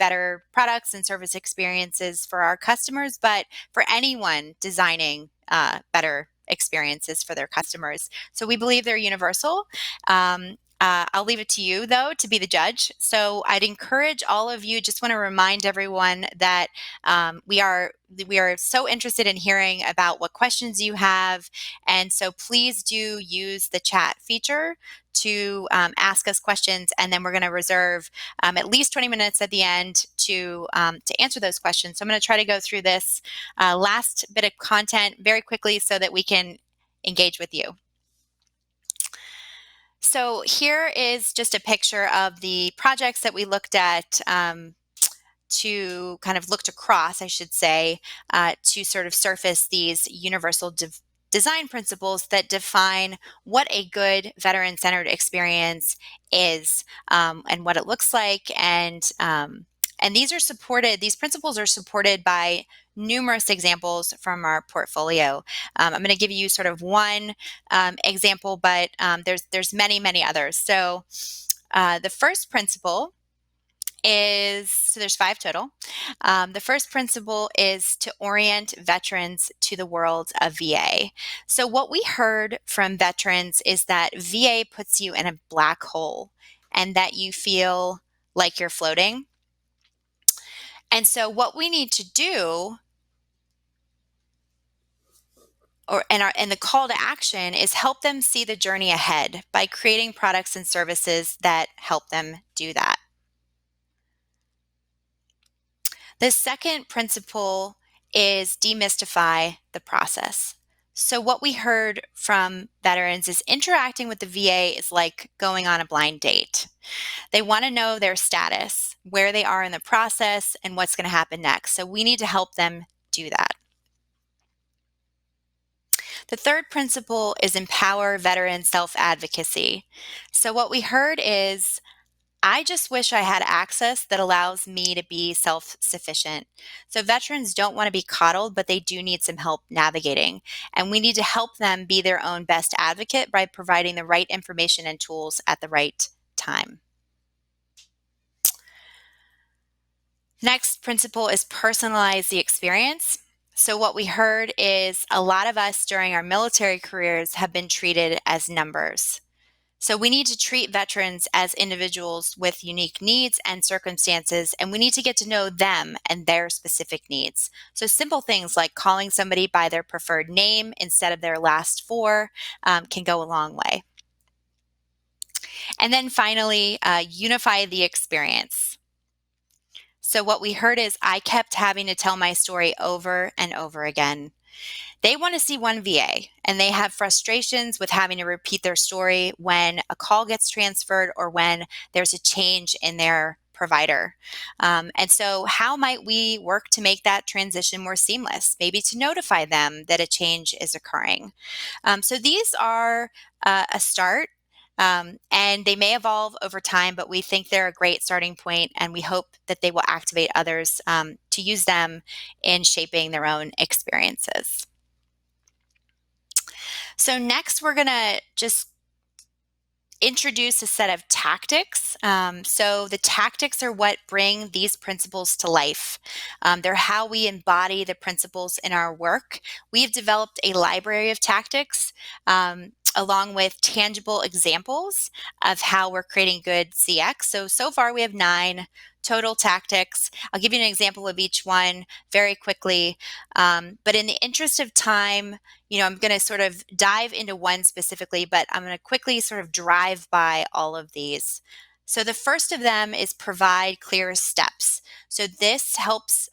better products and service experiences for our customers, but for anyone designing better experiences for their customers. So we believe they're universal. I'll leave it to you, though, to be the judge. So I'd encourage all of you, just want to remind everyone that we are so interested in hearing about what questions you have. And so please do use the chat feature to ask us questions. And then we're going to reserve at least 20 minutes at the end to answer those questions. So I'm going to try to go through this last bit of content very quickly so that we can engage with you. So here is just a picture of the projects that we looked at to kind of looked across, I should say, to sort of surface these universal design principles that define what a good veteran-centered experience is, and what it looks like. And these principles are supported by numerous examples from our portfolio. I'm going to give you sort of one example, but there's many others. So the first principle so there's 5 total. The first principle is to orient veterans to the world of VA. So what we heard from veterans is that VA puts you in a black hole and that you feel like you're floating. And so what we need to do, and the call to action, is help them see the journey ahead by creating products and services that help them do that. The second principle is demystify the process. So what we heard from veterans is interacting with the VA is like going on a blind date. They want to know their status, where they are in the process, and what's going to happen next. So we need to help them do that. The third principle is empower veteran self-advocacy. So what we heard is, I just wish I had access that allows me to be self-sufficient. So veterans don't want to be coddled, but they do need some help navigating. And we need to help them be their own best advocate by providing the right information and tools at the right time. Next principle is personalize the experience. So what we heard is a lot of us during our military careers have been treated as numbers. So we need to treat veterans as individuals with unique needs and circumstances, and we need to get to know them and their specific needs. So simple things like calling somebody by their preferred name instead of their last 4 can go a long way. And then finally, unify the experience. So what we heard is I kept having to tell my story over and over again. They want to see one VA, and they have frustrations with having to repeat their story when a call gets transferred or when there's a change in their provider. And so, how might we work to make that transition more seamless? Maybe to notify them that a change is occurring. So, these are a start. And they may evolve over time, but we think they're a great starting point, and we hope that they will activate others to use them in shaping their own experiences. So next, we're going to just introduce a set of tactics. So the tactics are what bring these principles to life. They're how we embody the principles in our work. We've developed a library of tactics along with tangible examples of how we're creating good CX. So far we have 9 total tactics. I'll give you an example of each one very quickly. But in the interest of time, I'm going to sort of dive into one specifically, but I'm going to quickly sort of drive by all of these. So the first of them is provide clear steps. So this helps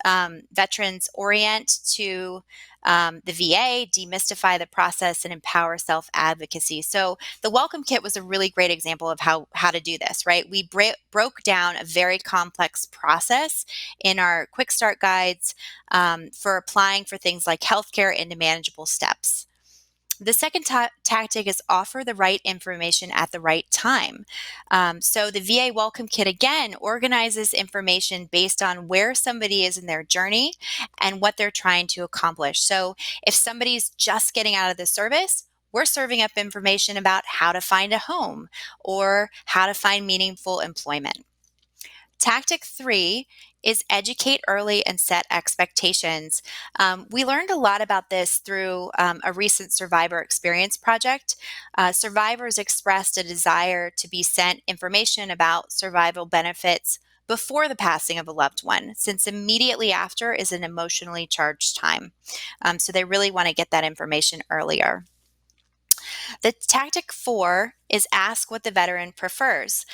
veterans orient to the VA, demystify the process, and empower self-advocacy. So the Welcome Kit was a really great example of how to do this, right? We broke down a very complex process in our quick start guides for applying for things like healthcare into manageable steps. The second tactic is offer the right information at the right time. So the VA Welcome Kit, again, organizes information based on where somebody is in their journey and what they're trying to accomplish. So if somebody's just getting out of the service, we're serving up information about how to find a home or how to find meaningful employment. Tactic 3 is educate early and set expectations. We learned a lot about this through a recent survivor experience project. Survivors expressed a desire to be sent information about survival benefits before the passing of a loved one, since immediately after is an emotionally charged time. So they really want to get that information earlier. The tactic 4 is ask what the veteran prefers.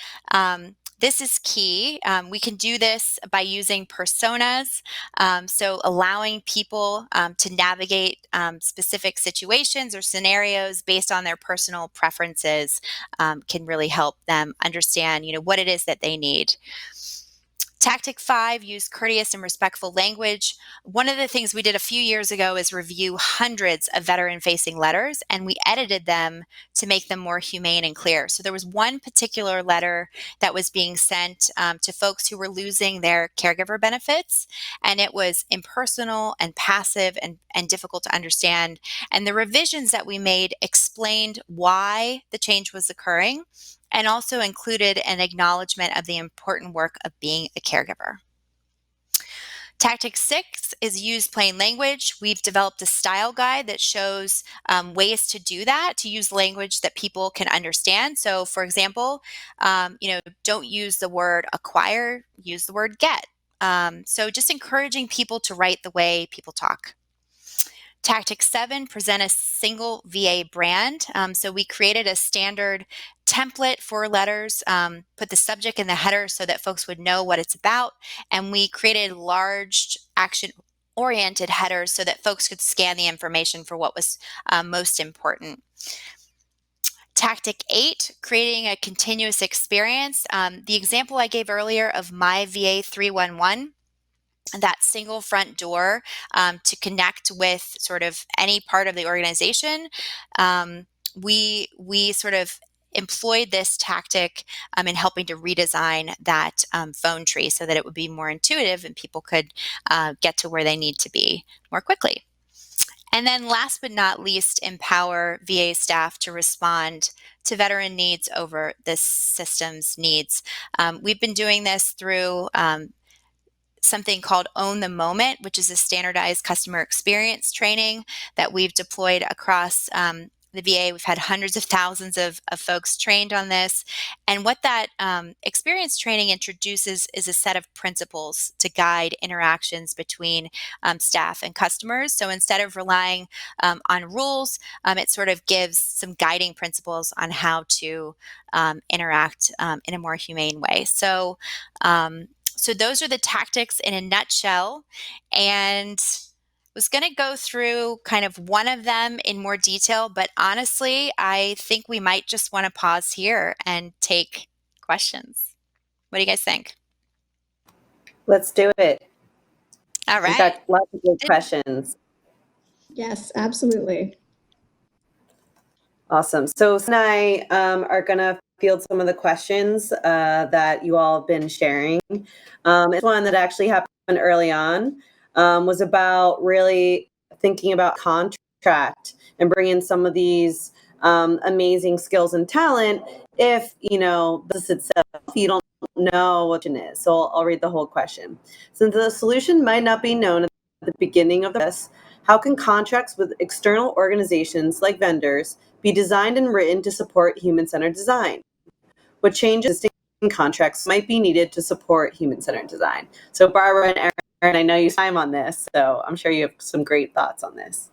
This is key. We can do this by using personas, so allowing people to navigate specific situations or scenarios based on their personal preferences can really help them understand, what it is that they need. Tactic 5, use courteous and respectful language. One of the things we did a few years ago is review hundreds of veteran-facing letters, and we edited them to make them more humane and clear. So there was one particular letter that was being sent to folks who were losing their caregiver benefits, and it was impersonal and passive and difficult to understand. And the revisions that we made explained why the change was occurring, and also included an acknowledgement of the important work of being a caregiver. Tactic 6 is use plain language. We've developed a style guide that shows ways to do that, to use language that people can understand. So for example, don't use the word acquire, use the word get. So just encouraging people to write the way people talk. Tactic 7, present a single VA brand. So we created a standard template for letters, put the subject in the header so that folks would know what it's about, and we created large action-oriented headers so that folks could scan the information for what was most important. Tactic 8, creating a continuous experience. The example I gave earlier of My VA 311, that single front door to connect with sort of any part of the organization. We sort of employed this tactic in helping to redesign that phone tree so that it would be more intuitive and people could get to where they need to be more quickly. And then last but not least, empower VA staff to respond to veteran needs over the system's needs. We've been doing this through something called Own the Moment, which is a standardized customer experience training that we've deployed across the VA. We've had hundreds of thousands of folks trained on this. And what that experience training introduces is a set of principles to guide interactions between staff and customers. So instead of relying on rules, it sort of gives some guiding principles on how to interact in a more humane way. So those are the tactics in a nutshell. And was going to go through kind of one of them in more detail, but honestly, I think we might just want to pause here and take questions. What do you guys think? Let's do it. All We've right. got lots of good questions. Yes, absolutely. Awesome. So Sinai are going to field some of the questions that you all have been sharing. It's one that actually happened early on, was about really thinking about contract and bringing some of these amazing skills and talent. If, this itself, you don't know what it is. So I'll read the whole question. Since the solution might not be known at the beginning of this, how can contracts with external organizations like vendors be designed and written to support human-centered design? What changes in contracts might be needed to support human-centered design? So Barbara and Erin, I know you time on this, so I'm sure you have some great thoughts on this.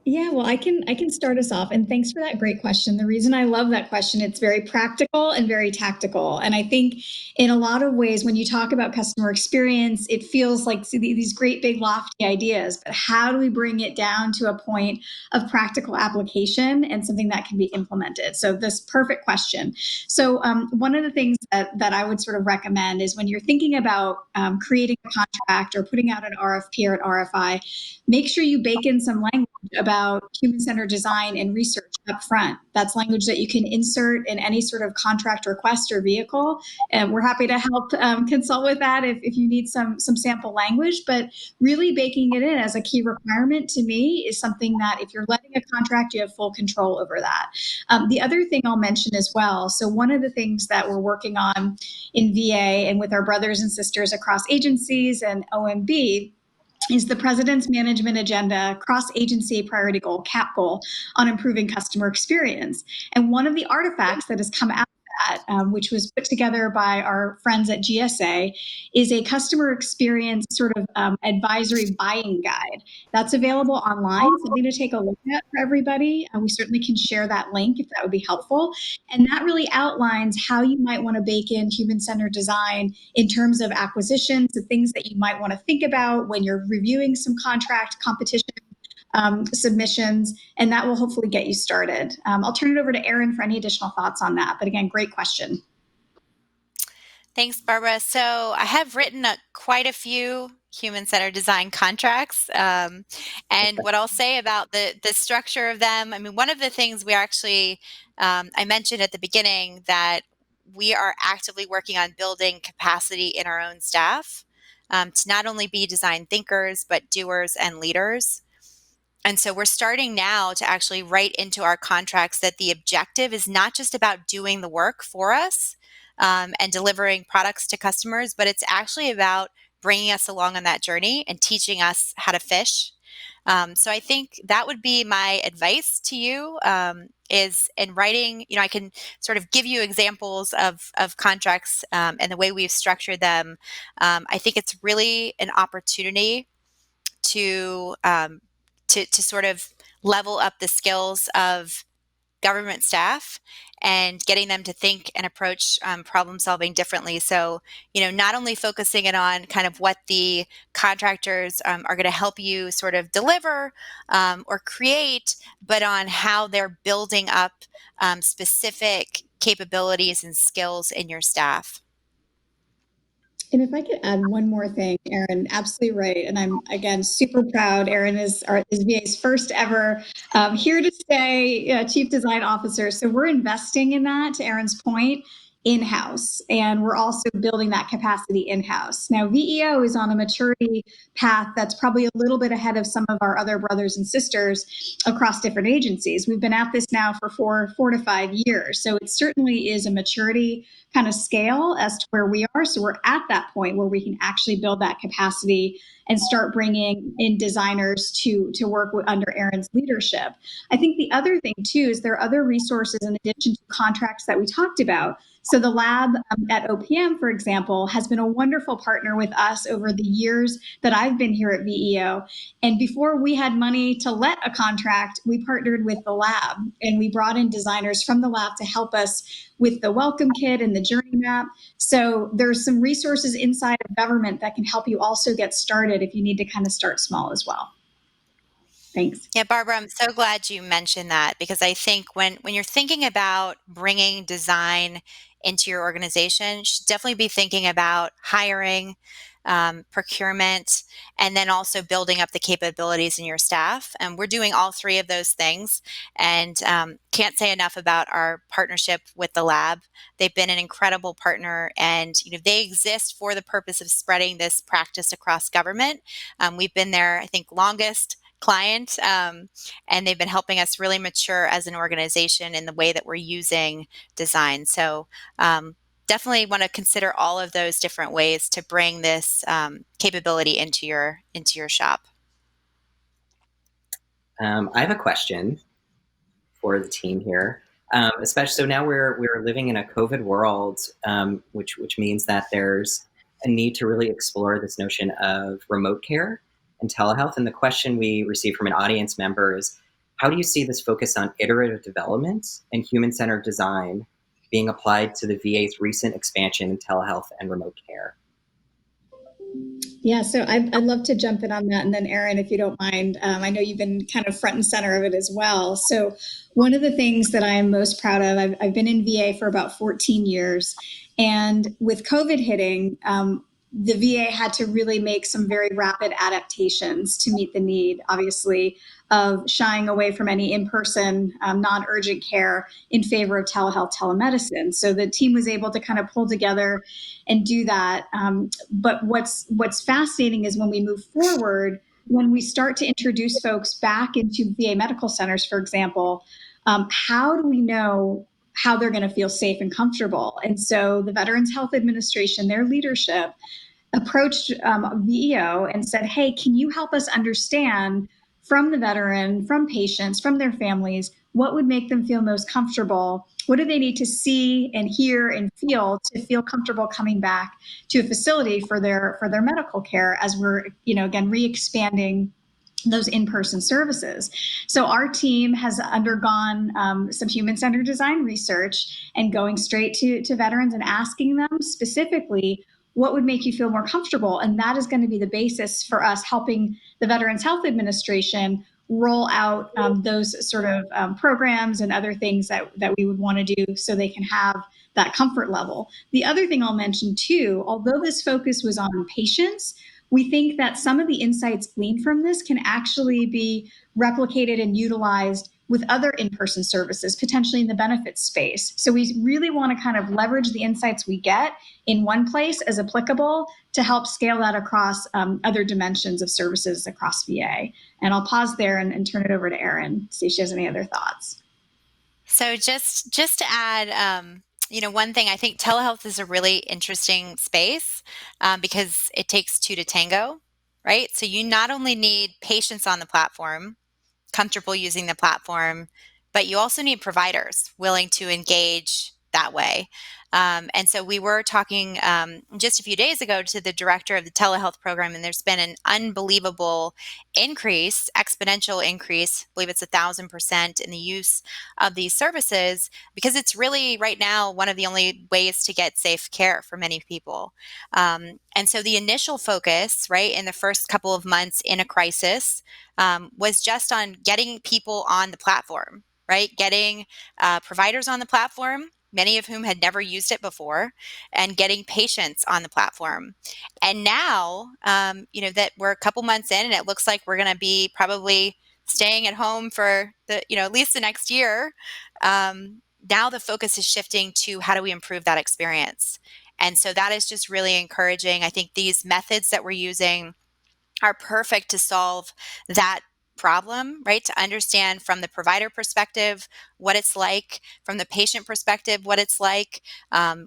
Yeah, well, I can start us off, and thanks for that great question. The reason I love that question, it's very practical and very tactical. And I think in a lot of ways, when you talk about customer experience, it feels like these great big lofty ideas, but how do we bring it down to a point of practical application and something that can be implemented? So this perfect question. So one of the things that I would sort of recommend is when you're thinking about creating a contract or putting out an RFP or an RFI, make sure you bake in some language about human-centered design and research up front. That's language that you can insert in any sort of contract request or vehicle. And we're happy to help consult with that if you need some sample language. But really baking it in as a key requirement to me is something that if you're letting a contract, you have full control over that. The other thing I'll mention as well, so one of the things that we're working on in VA and with our brothers and sisters across agencies and OMB is the President's Management Agenda Cross-Agency Priority Goal, CAP goal, on improving customer experience. And one of the artifacts that has come out of that, which was put together by our friends at GSA, is a customer experience sort of advisory buying guide. That's available online, something to take a look at for everybody. We certainly can share that link if that would be helpful. And that really outlines how you might want to bake in human-centered design in terms of acquisitions, the things that you might want to think about when you're reviewing some contract competition submissions, and that will hopefully get you started. I'll turn it over to Erin for any additional thoughts on that. But again, great question. Thanks, Barbara. So I have written quite a few human-centered design contracts. And what I'll say about the structure of them, I mean, one of the things we actually, I mentioned at the beginning that we are actively working on building capacity in our own staff to not only be design thinkers, but doers and leaders. And so we're starting now to actually write into our contracts that the objective is not just about doing the work for us and delivering products to customers, but it's actually about bringing us along on that journey and teaching us how to fish. So I think that would be my advice to you is in writing, I can sort of give you examples of contracts and the way we've structured them. I think it's really an opportunity to sort of level up the skills of government staff and getting them to think and approach problem solving differently. So, not only focusing it on kind of what the contractors are going to help you sort of deliver or create, but on how they're building up specific capabilities and skills in your staff. And if I could add one more thing, Erin, absolutely right. And I'm, again, super proud. Erin is VA's first ever here to stay Chief Design Officer. So we're investing in that, to Erin's point, in-house. And we're also building that capacity in-house. Now, VEO is on a maturity path that's probably a little bit ahead of some of our other brothers and sisters across different agencies. We've been at this now for four to 5 years. So it certainly is a maturity kind of scale as to where we are. So we're at that point where we can actually build that capacity and start bringing in designers to work under Erin's leadership. I think the other thing too is there are other resources in addition to contracts that we talked about. So the lab at OPM, for example, has been a wonderful partner with us over the years that I've been here at VEO. And before we had money to let a contract, we partnered with the lab and we brought in designers from the lab to help us with the welcome kit and the journey map. So there's some resources inside of government that can help you also get started if you need to kind of start small as well. Thanks. Yeah, Barbara, I'm so glad you mentioned that, because I think when you're thinking about bringing design into your organization, you should definitely be thinking about hiring, procurement, and then also building up the capabilities in your staff. And we're doing all three of those things. And can't say enough about our partnership with the lab. They've been an incredible partner, and they exist for the purpose of spreading this practice across government. We've been there, I think, longest client, and they've been helping us really mature as an organization in the way that we're using design. So definitely want to consider all of those different ways to bring this capability into your shop. I have a question for the team here. Especially so now we're living in a COVID world, which means that there's a need to really explore this notion of remote care and telehealth. And the question we received from an audience member is, how do you see this focus on iterative development and human-centered design being applied to the VA's recent expansion in telehealth and remote care? Yeah, so I'd love to jump in on that. And then Erin, if you don't mind, I know you've been kind of front and center of it as well. So one of the things that I am most proud of, I've been in VA for about 14 years. And with COVID hitting, the VA had to really make some very rapid adaptations to meet the need, obviously, of shying away from any in-person, non-urgent care in favor of telehealth, telemedicine. So the team was able to kind of pull together and do that. But what's fascinating is when we move forward, when we start to introduce folks back into VA medical centers, for example, how do we know how they're going to feel safe and comfortable? And so the Veterans Health Administration, their leadership, approached VEO and said, hey, can you help us understand from the veteran, from patients, from their families, what would make them feel most comfortable? What do they need to see and hear and feel to feel comfortable coming back to a facility for their medical care as we're, again, re-expanding those in-person services. So our team has undergone some human-centered design research and going straight to veterans and asking them specifically, what would make you feel more comfortable? And that is going to be the basis for us helping the Veterans Health Administration roll out those sort of programs and other things that we would want to do so they can have that comfort level. The other thing I'll mention too, although this focus was on patients, we think that some of the insights gleaned from this can actually be replicated and utilized with other in-person services, potentially in the benefits space. So we really want to kind of leverage the insights we get in one place as applicable to help scale that across other dimensions of services across VA. And I'll pause there and turn it over to Erin, see if she has any other thoughts. So just to add, one thing, I think telehealth is a really interesting space because it takes two to tango, right? So you not only need patients on the platform, comfortable using the platform, but you also need providers willing to engage that way. And so we were talking just a few days ago to the director of the telehealth program, and there's been an unbelievable increase, exponential increase, I believe it's 1,000% in the use of these services, because it's really right now one of the only ways to get safe care for many people. And so the initial focus, right, in the first couple of months in a crisis was just on getting people on the platform, right? Getting providers on the platform, many of whom had never used it before, and getting patients on the platform. And now, that we're a couple months in, and it looks like we're going to be probably staying at home for at least the next year. Now the focus is shifting to how do we improve that experience? And so that is just really encouraging. I think these methods that we're using are perfect to solve that problem, right? To understand from the provider perspective what it's like, from the patient perspective what it's like.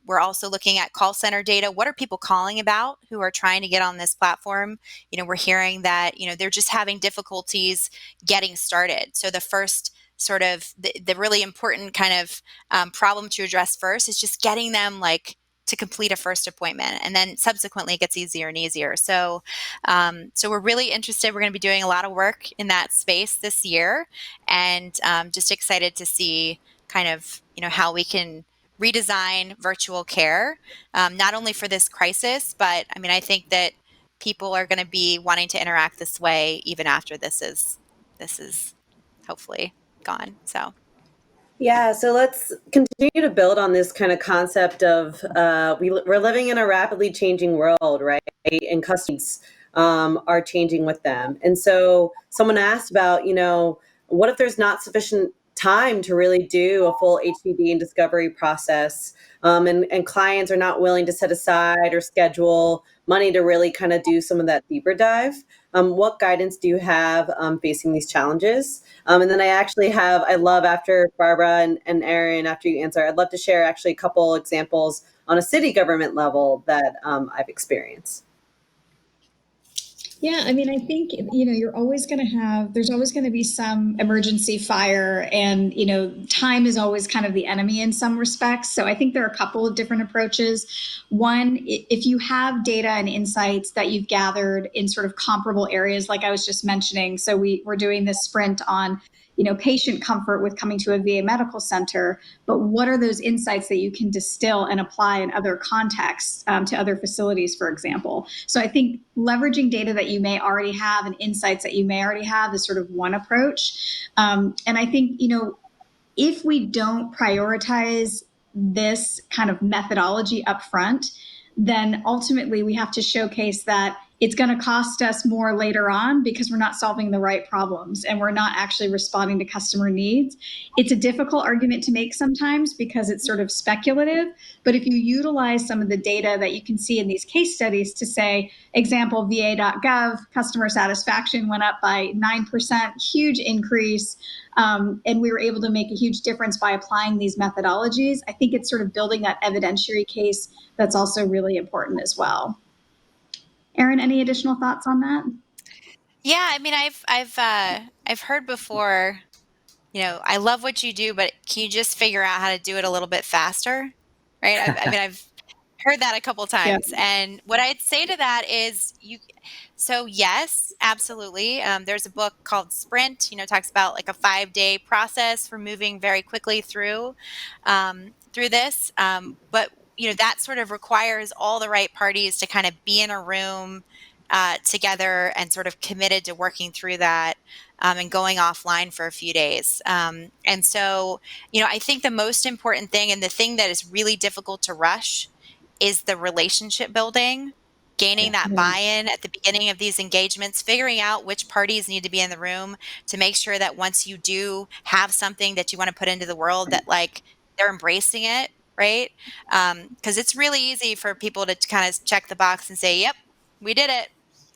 We're also looking at call center data. What are people calling about who are trying to get on this platform? We're hearing that they're just having difficulties getting started. So the first sort of the really important kind of problem to address first is just getting them to complete a first appointment, and then subsequently it gets easier and easier. So we're really interested. We're going to be doing a lot of work in that space this year, and just excited to see kind of how we can redesign virtual care, not only for this crisis, but I think that people are going to be wanting to interact this way even after this is this is hopefully gone. So. Yeah, so let's continue to build on this kind of concept of we're living in a rapidly changing world, right? And customers are changing with them. And so someone asked about, what if there's not sufficient time to really do a full HCD and discovery process, and clients are not willing to set aside or schedule money to really kind of do some of that deeper dive? What guidance do you have facing these challenges? And then I love after Barbara and Erin, after you answer, I'd love to share actually a couple examples on a city government level that I've experienced. Yeah, I mean, I think, you're always going to there's always going to be some emergency fire, and, time is always kind of the enemy in some respects. So I think there are a couple of different approaches. One, if you have data and insights that you've gathered in sort of comparable areas, like I was just mentioning, so we're doing this sprint on patient comfort with coming to a VA medical center, but what are those insights that you can distill and apply in other contexts to other facilities, for example? So I think leveraging data that you may already have and insights that you may already have is sort of one approach. And I think, if we don't prioritize this kind of methodology up front, then ultimately we have to showcase that it's going to cost us more later on because we're not solving the right problems and we're not actually responding to customer needs. It's a difficult argument to make sometimes because it's sort of speculative, but if you utilize some of the data that you can see in these case studies to say, example, va.gov, customer satisfaction went up by 9%, huge increase, and we were able to make a huge difference by applying these methodologies. I think it's sort of building that evidentiary case that's also really important as well. Erin, any additional thoughts on that? Yeah, I mean, I've heard before, I love what you do, but can you just figure out how to do it a little bit faster? Right? I've heard that a couple times. Yeah. And what I'd say to that is so yes, absolutely. There's a book called Sprint, talks about like a 5-day process for moving very quickly through this. But that sort of requires all the right parties to kind of be in a room together and sort of committed to working through that and going offline for a few days. And so, I think the most important thing and the thing that is really difficult to rush is the relationship building, gaining that buy-in at the beginning of these engagements, figuring out which parties need to be in the room to make sure that once you do have something that you want to put into the world, that like they're embracing it, right? Because it's really easy for people to kind of check the box and say, yep, we did it.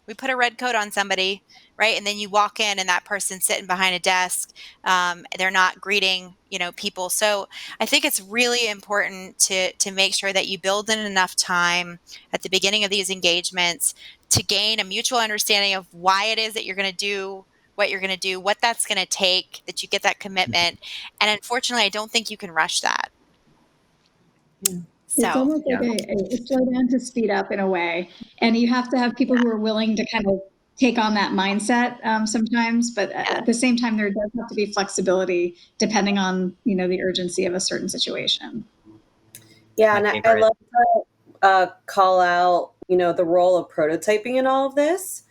We put a red coat on somebody, right? And then you walk in and that person's sitting behind a desk. They're not greeting, people. So I think it's really important to make sure that you build in enough time at the beginning of these engagements to gain a mutual understanding of why it is that you're going to do what you're going to do, what that's going to take, that you get that commitment. And unfortunately, I don't think you can rush that. It's almost like a slow down to speed up in a way. And you have to have people who are willing to kind of take on that mindset sometimes, but at the same time, there does have to be flexibility depending on, the urgency of a certain situation. Yeah, and I love to call out, the role of prototyping in all of this.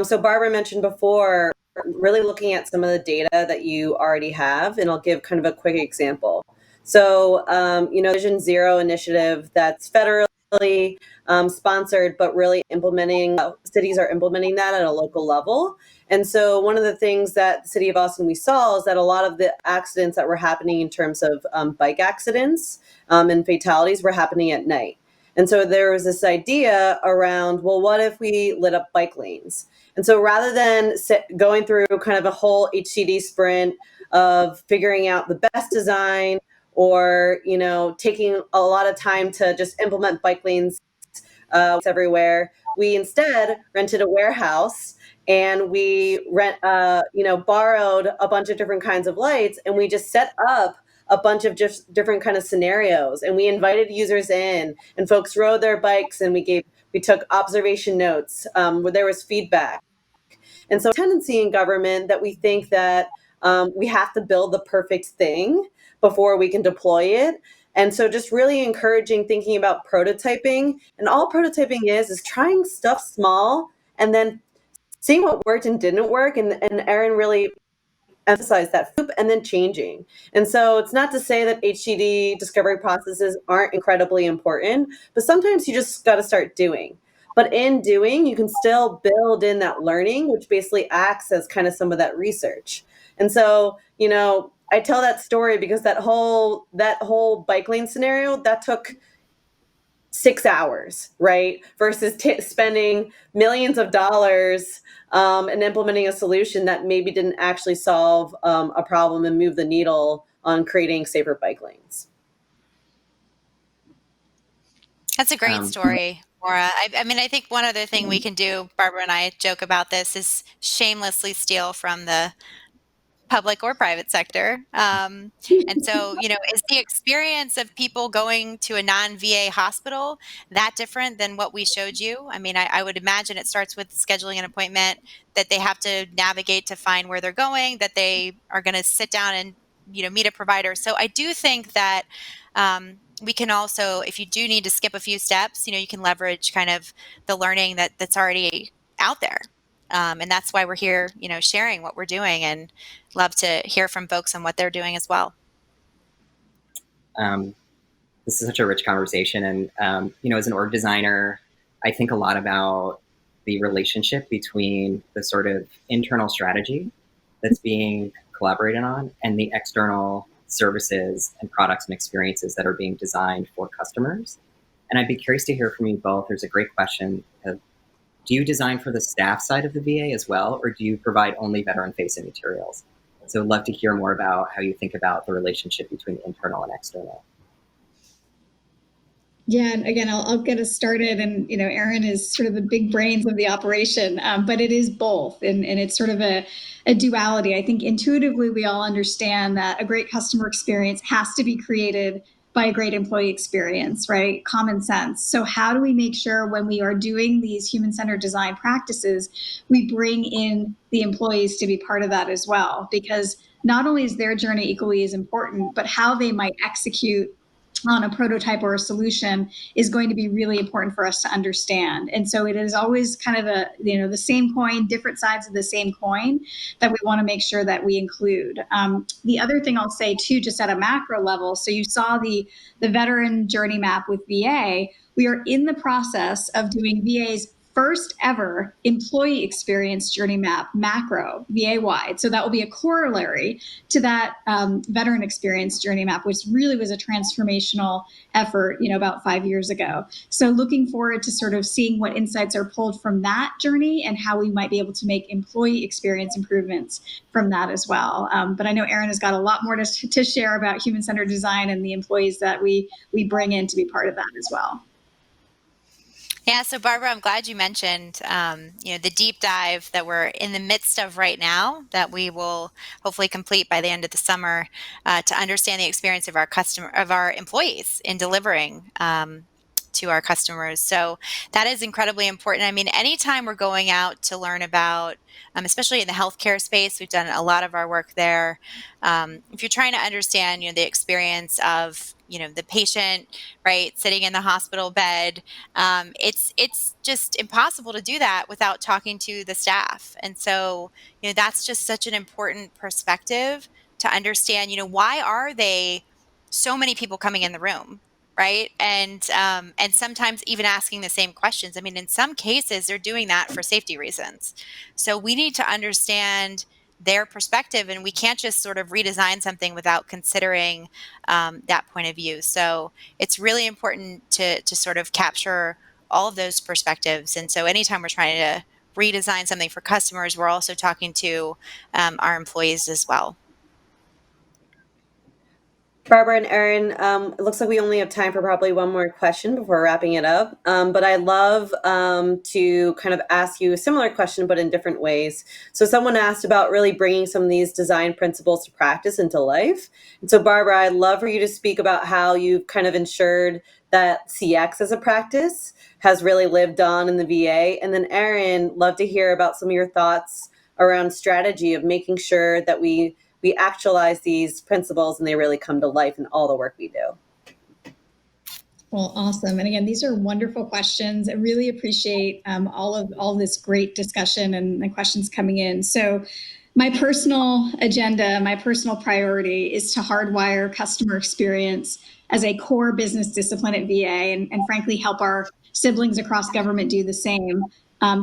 So Barbara mentioned before, really looking at some of the data that you already have, and I'll give kind of a quick example. So, Vision Zero initiative that's federally sponsored, but really cities are implementing that at a local level. And so one of the things that the city of Austin we saw is that a lot of the accidents that were happening in terms of bike accidents and fatalities were happening at night. And so there was this idea around, well, what if we lit up bike lanes? And so rather than going through kind of a whole HCD sprint of figuring out the best design or, taking a lot of time to just implement bike lanes everywhere, we instead rented a warehouse and we borrowed a bunch of different kinds of lights, and we just set up a bunch of just different kind of scenarios, and we invited users in, and folks rode their bikes, and we took observation notes where there was feedback. And so tendency in government that we think that we have to build the perfect thing before we can deploy it. And so just really encouraging thinking about prototyping, and all prototyping is trying stuff small and then seeing what worked and didn't work. And Erin really emphasize that and then changing. And so it's not to say that HDD discovery processes aren't incredibly important, but sometimes you just got to start doing. But in doing, you can still build in that learning, which basically acts as kind of some of that research. And so, I tell that story because that whole bike lane scenario that took 6 hours, right? Versus spending millions of dollars and implementing a solution that maybe didn't actually solve a problem and move the needle on creating safer bike lanes. That's a great story, Maura. I think one other thing we can do, Barbara and I joke about this, is shamelessly steal from the public or private sector. And so, is the experience of people going to a non-VA hospital that different than what we showed you? I would imagine it starts with scheduling an appointment, that they have to navigate to find where they're going, that they are going to sit down and, meet a provider. So I do think that we can also, if you do need to skip a few steps, you can leverage kind of the learning that's already out there. And that's why we're here, sharing what we're doing, and love to hear from folks on what they're doing as well. This is such a rich conversation. And, as an org designer, I think a lot about the relationship between the sort of internal strategy that's being collaborated on and the external services and products and experiences that are being designed for customers. And I'd be curious to hear from you both. There's a great question of, do you design for the staff side of the VA as well, or do you provide only veteran-facing materials? So I'd love to hear more about how you think about the relationship between internal and external. Yeah, and again, I'll get us started. And Erin is sort of the big brains of the operation, but it is both, and it's sort of a duality. I think intuitively we all understand that a great customer experience has to be created by a great employee experience, right? Common sense. So how do we make sure when we are doing these human-centered design practices, we bring in the employees to be part of that as well? Because not only is their journey equally as important, but how they might execute on a prototype or a solution is going to be really important for us to understand. And so it is always kind of the same coin, different sides of the same coin that we want to make sure that we include. The other thing I'll say too, just at a macro level, so you saw the veteran journey map with VA. We are in the process of doing VA's first ever employee experience journey map macro VA-wide. So that will be a corollary to that veteran experience journey map, which really was a transformational effort, about 5 years ago. So looking forward to sort of seeing what insights are pulled from that journey and how we might be able to make employee experience improvements from that as well. But I know Erin has got a lot more to share about human-centered design and the employees that we bring in to be part of that as well. Yeah, so Barbara, I'm glad you mentioned, the deep dive that we're in the midst of right now, that we will hopefully complete by the end of the summer, to understand the experience of our employees in delivering to our customers. So that is incredibly important. Anytime we're going out to learn about, especially in the healthcare space, we've done a lot of our work there. If you're trying to understand, the experience of, the patient, right, sitting in the hospital bed, it's just impossible to do that without talking to the staff. And so, that's just such an important perspective to understand, why are they so many people coming in the room? Right. And sometimes even asking the same questions. In some cases, they're doing that for safety reasons. So we need to understand their perspective, and we can't just sort of redesign something without considering that point of view. So it's really important to sort of capture all of those perspectives. And so anytime we're trying to redesign something for customers, we're also talking to our employees as well. Barbara and Erin, it looks like we only have time for probably one more question before wrapping it up. But I'd love to kind of ask you a similar question, but in different ways. So someone asked about really bringing some of these design principles to practice into life. And so Barbara, I'd love for you to speak about how you've kind of ensured that CX as a practice has really lived on in the VA. And then Erin, love to hear about some of your thoughts around strategy of making sure that we actualize these principles and they really come to life in all the work we do. Well, awesome. And again, these are wonderful questions. I really appreciate all this great discussion and the questions coming in. So My personal agenda, my personal priority is to hardwire customer experience as a core business discipline at VA and frankly, help our siblings across government do the same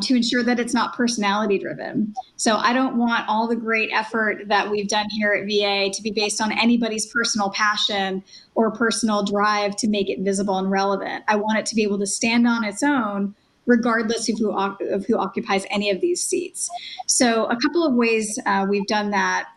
to ensure that it's not personality driven. So I don't want all the great effort that we've done here at VA to be based on anybody's personal passion or personal drive to make it visible and relevant. I want it to be able to stand on its own regardless of who occupies any of these seats. So a couple of ways we've done that.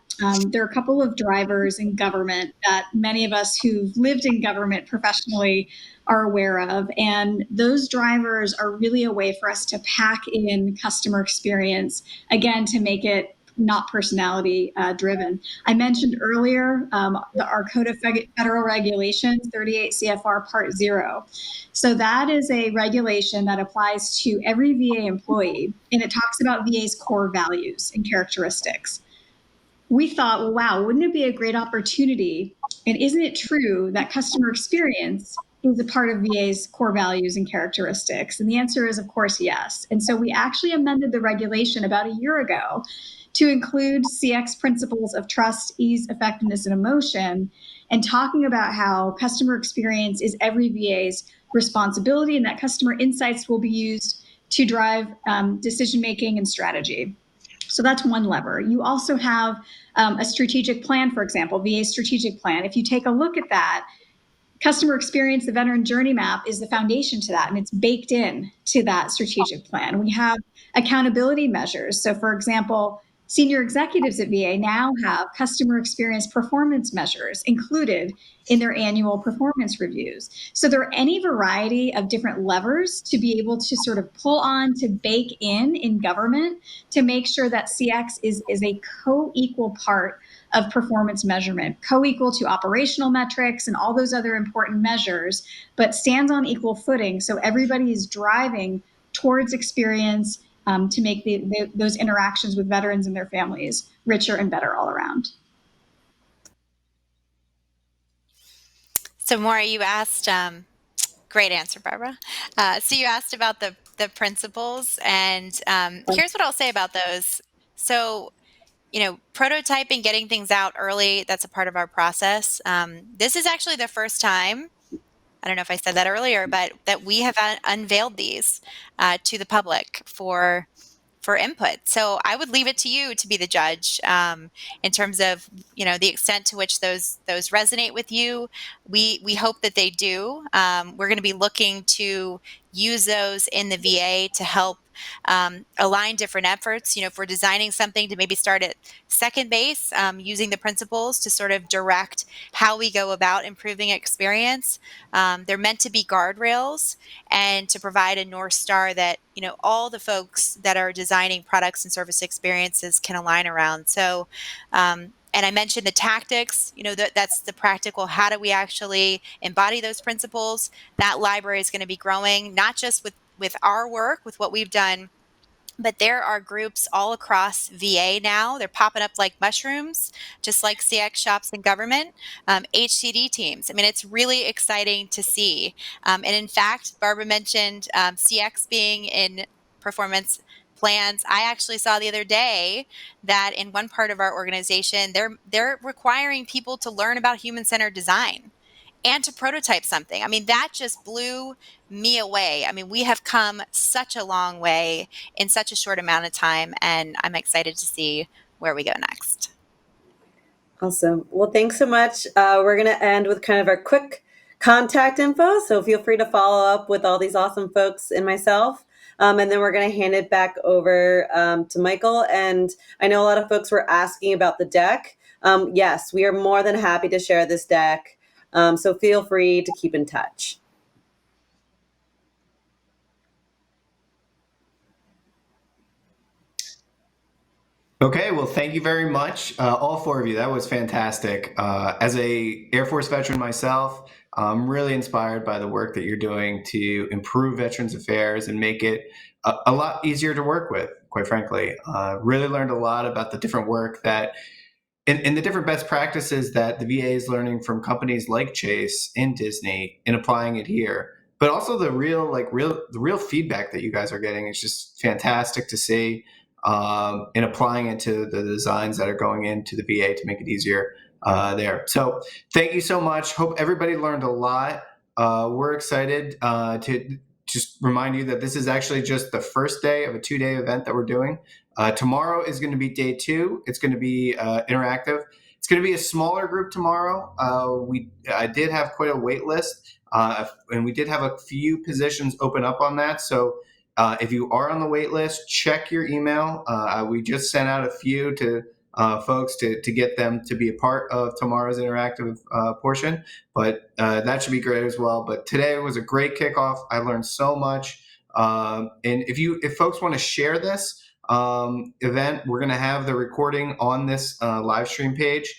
There are a couple of drivers in government that many of us who've lived in government professionally are aware of. And those drivers are really a way for us to pack in customer experience, again, to make it not personality driven. I mentioned earlier our Code of Federal Regulations, 38 CFR Part 0. So that is a regulation that applies to every VA employee, and it talks about VA's core values and characteristics. We thought, well, wow, wouldn't it be a great opportunity? And isn't it true that customer experience is a part of VA's core values and characteristics? And the answer is, of course, yes. And so we actually amended the regulation about a year ago to include CX principles of trust, ease, effectiveness, and emotion, and talking about how customer experience is every VA's responsibility and that customer insights will be used to drive decision-making and strategy. So that's one lever. You also have a strategic plan, for example, VA strategic plan. If you take a look at that, customer experience, the veteran journey map is the foundation to that, and it's baked in to that strategic plan. We have accountability measures. So for example, senior executives at VA now have customer experience performance measures included in their annual performance reviews. So there are any variety of different levers to be able to sort of pull on, to bake in government, to make sure that CX is a co-equal part of performance measurement, co-equal to operational metrics and all those other important measures, but stands on equal footing so everybody is driving towards experience to make those interactions with veterans and their families richer and better all around. So Maura, you asked, great answer, Barbara. So you asked about the principles, and here's what I'll say about those. So, prototyping, getting things out early, that's a part of our process. This is actually the first time, I don't know if I said that earlier, but that we have unveiled these to the public for input. So I would leave it to you to be the judge in terms of the extent to which those resonate with you. We hope that they do. We're going to be looking to use those in the VA to help align different efforts. If we're designing something to maybe start at second base, using the principles to sort of direct how we go about improving experience. They're meant to be guardrails and to provide a North Star that all the folks that are designing products and service experiences can align around. So, and I mentioned the tactics, that's the practical, how do we actually embody those principles? That library is going to be growing, not just with our work, with what we've done, but there are groups all across VA now. They're popping up like mushrooms, just like CX shops in government, HCD teams. I mean, it's really exciting to see. And in fact, Barbara mentioned CX being in performance plans. I actually saw the other day that in one part of our organization, they're requiring people to learn about human-centered design and to prototype something. I mean, that just blew me away. I mean, we have come such a long way in such a short amount of time, and I'm excited to see where we go next. Awesome. Well, thanks so much. We're going to end with kind of our quick contact info. So feel free to follow up with all these awesome folks and myself. And then we're going to hand it back over to Michael. And I know a lot of folks were asking about the deck. Yes, we are more than happy to share this deck. So feel free to keep in touch. Okay, well, thank you very much, all four of you. That was fantastic. As a Air Force veteran myself, I'm really inspired by the work that you're doing to improve Veterans Affairs and make it a lot easier to work with, quite frankly. Really learned a lot about the different work that, and the different best practices that the VA is learning from companies like Chase and Disney and applying it here. But also the real feedback that you guys are getting is just fantastic to see. and applying it to the designs that are going into the VA to make it easier there. So thank you so much. Hope everybody learned a lot. We're excited to just remind you that this is actually just the first day of a 2-day event that we're doing. Tomorrow is going to be day 2. It's going to be interactive. It's going to be a smaller group tomorrow. I did have quite a wait list, and we did have a few positions open up on that. So if you are on the wait list, check your email. We just sent out a few to folks to get them to be a part of tomorrow's interactive portion, but that should be great as well. But today was a great kickoff. I learned so much. And if folks want to share this event, we're going to have the recording on this live stream page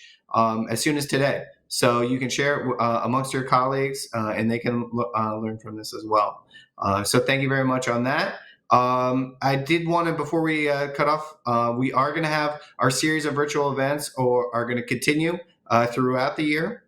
as soon as today. So you can share it amongst your colleagues and they can learn from this as well. So thank you very much on that. I did want to, before we cut off, we are going to have our series of virtual events are going to continue throughout the year.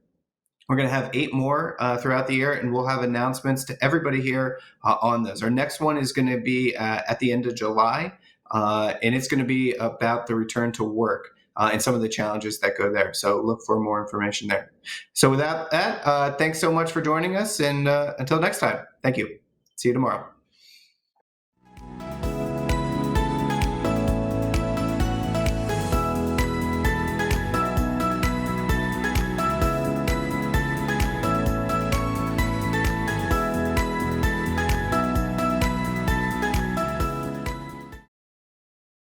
We're going to have 8 more throughout the year, and we'll have announcements to everybody here on those. Our next one is going to be at the end of July, and it's going to be about the return to work and some of the challenges that go there. So look for more information there. So with that, thanks so much for joining us, and until next time, thank you. See you tomorrow.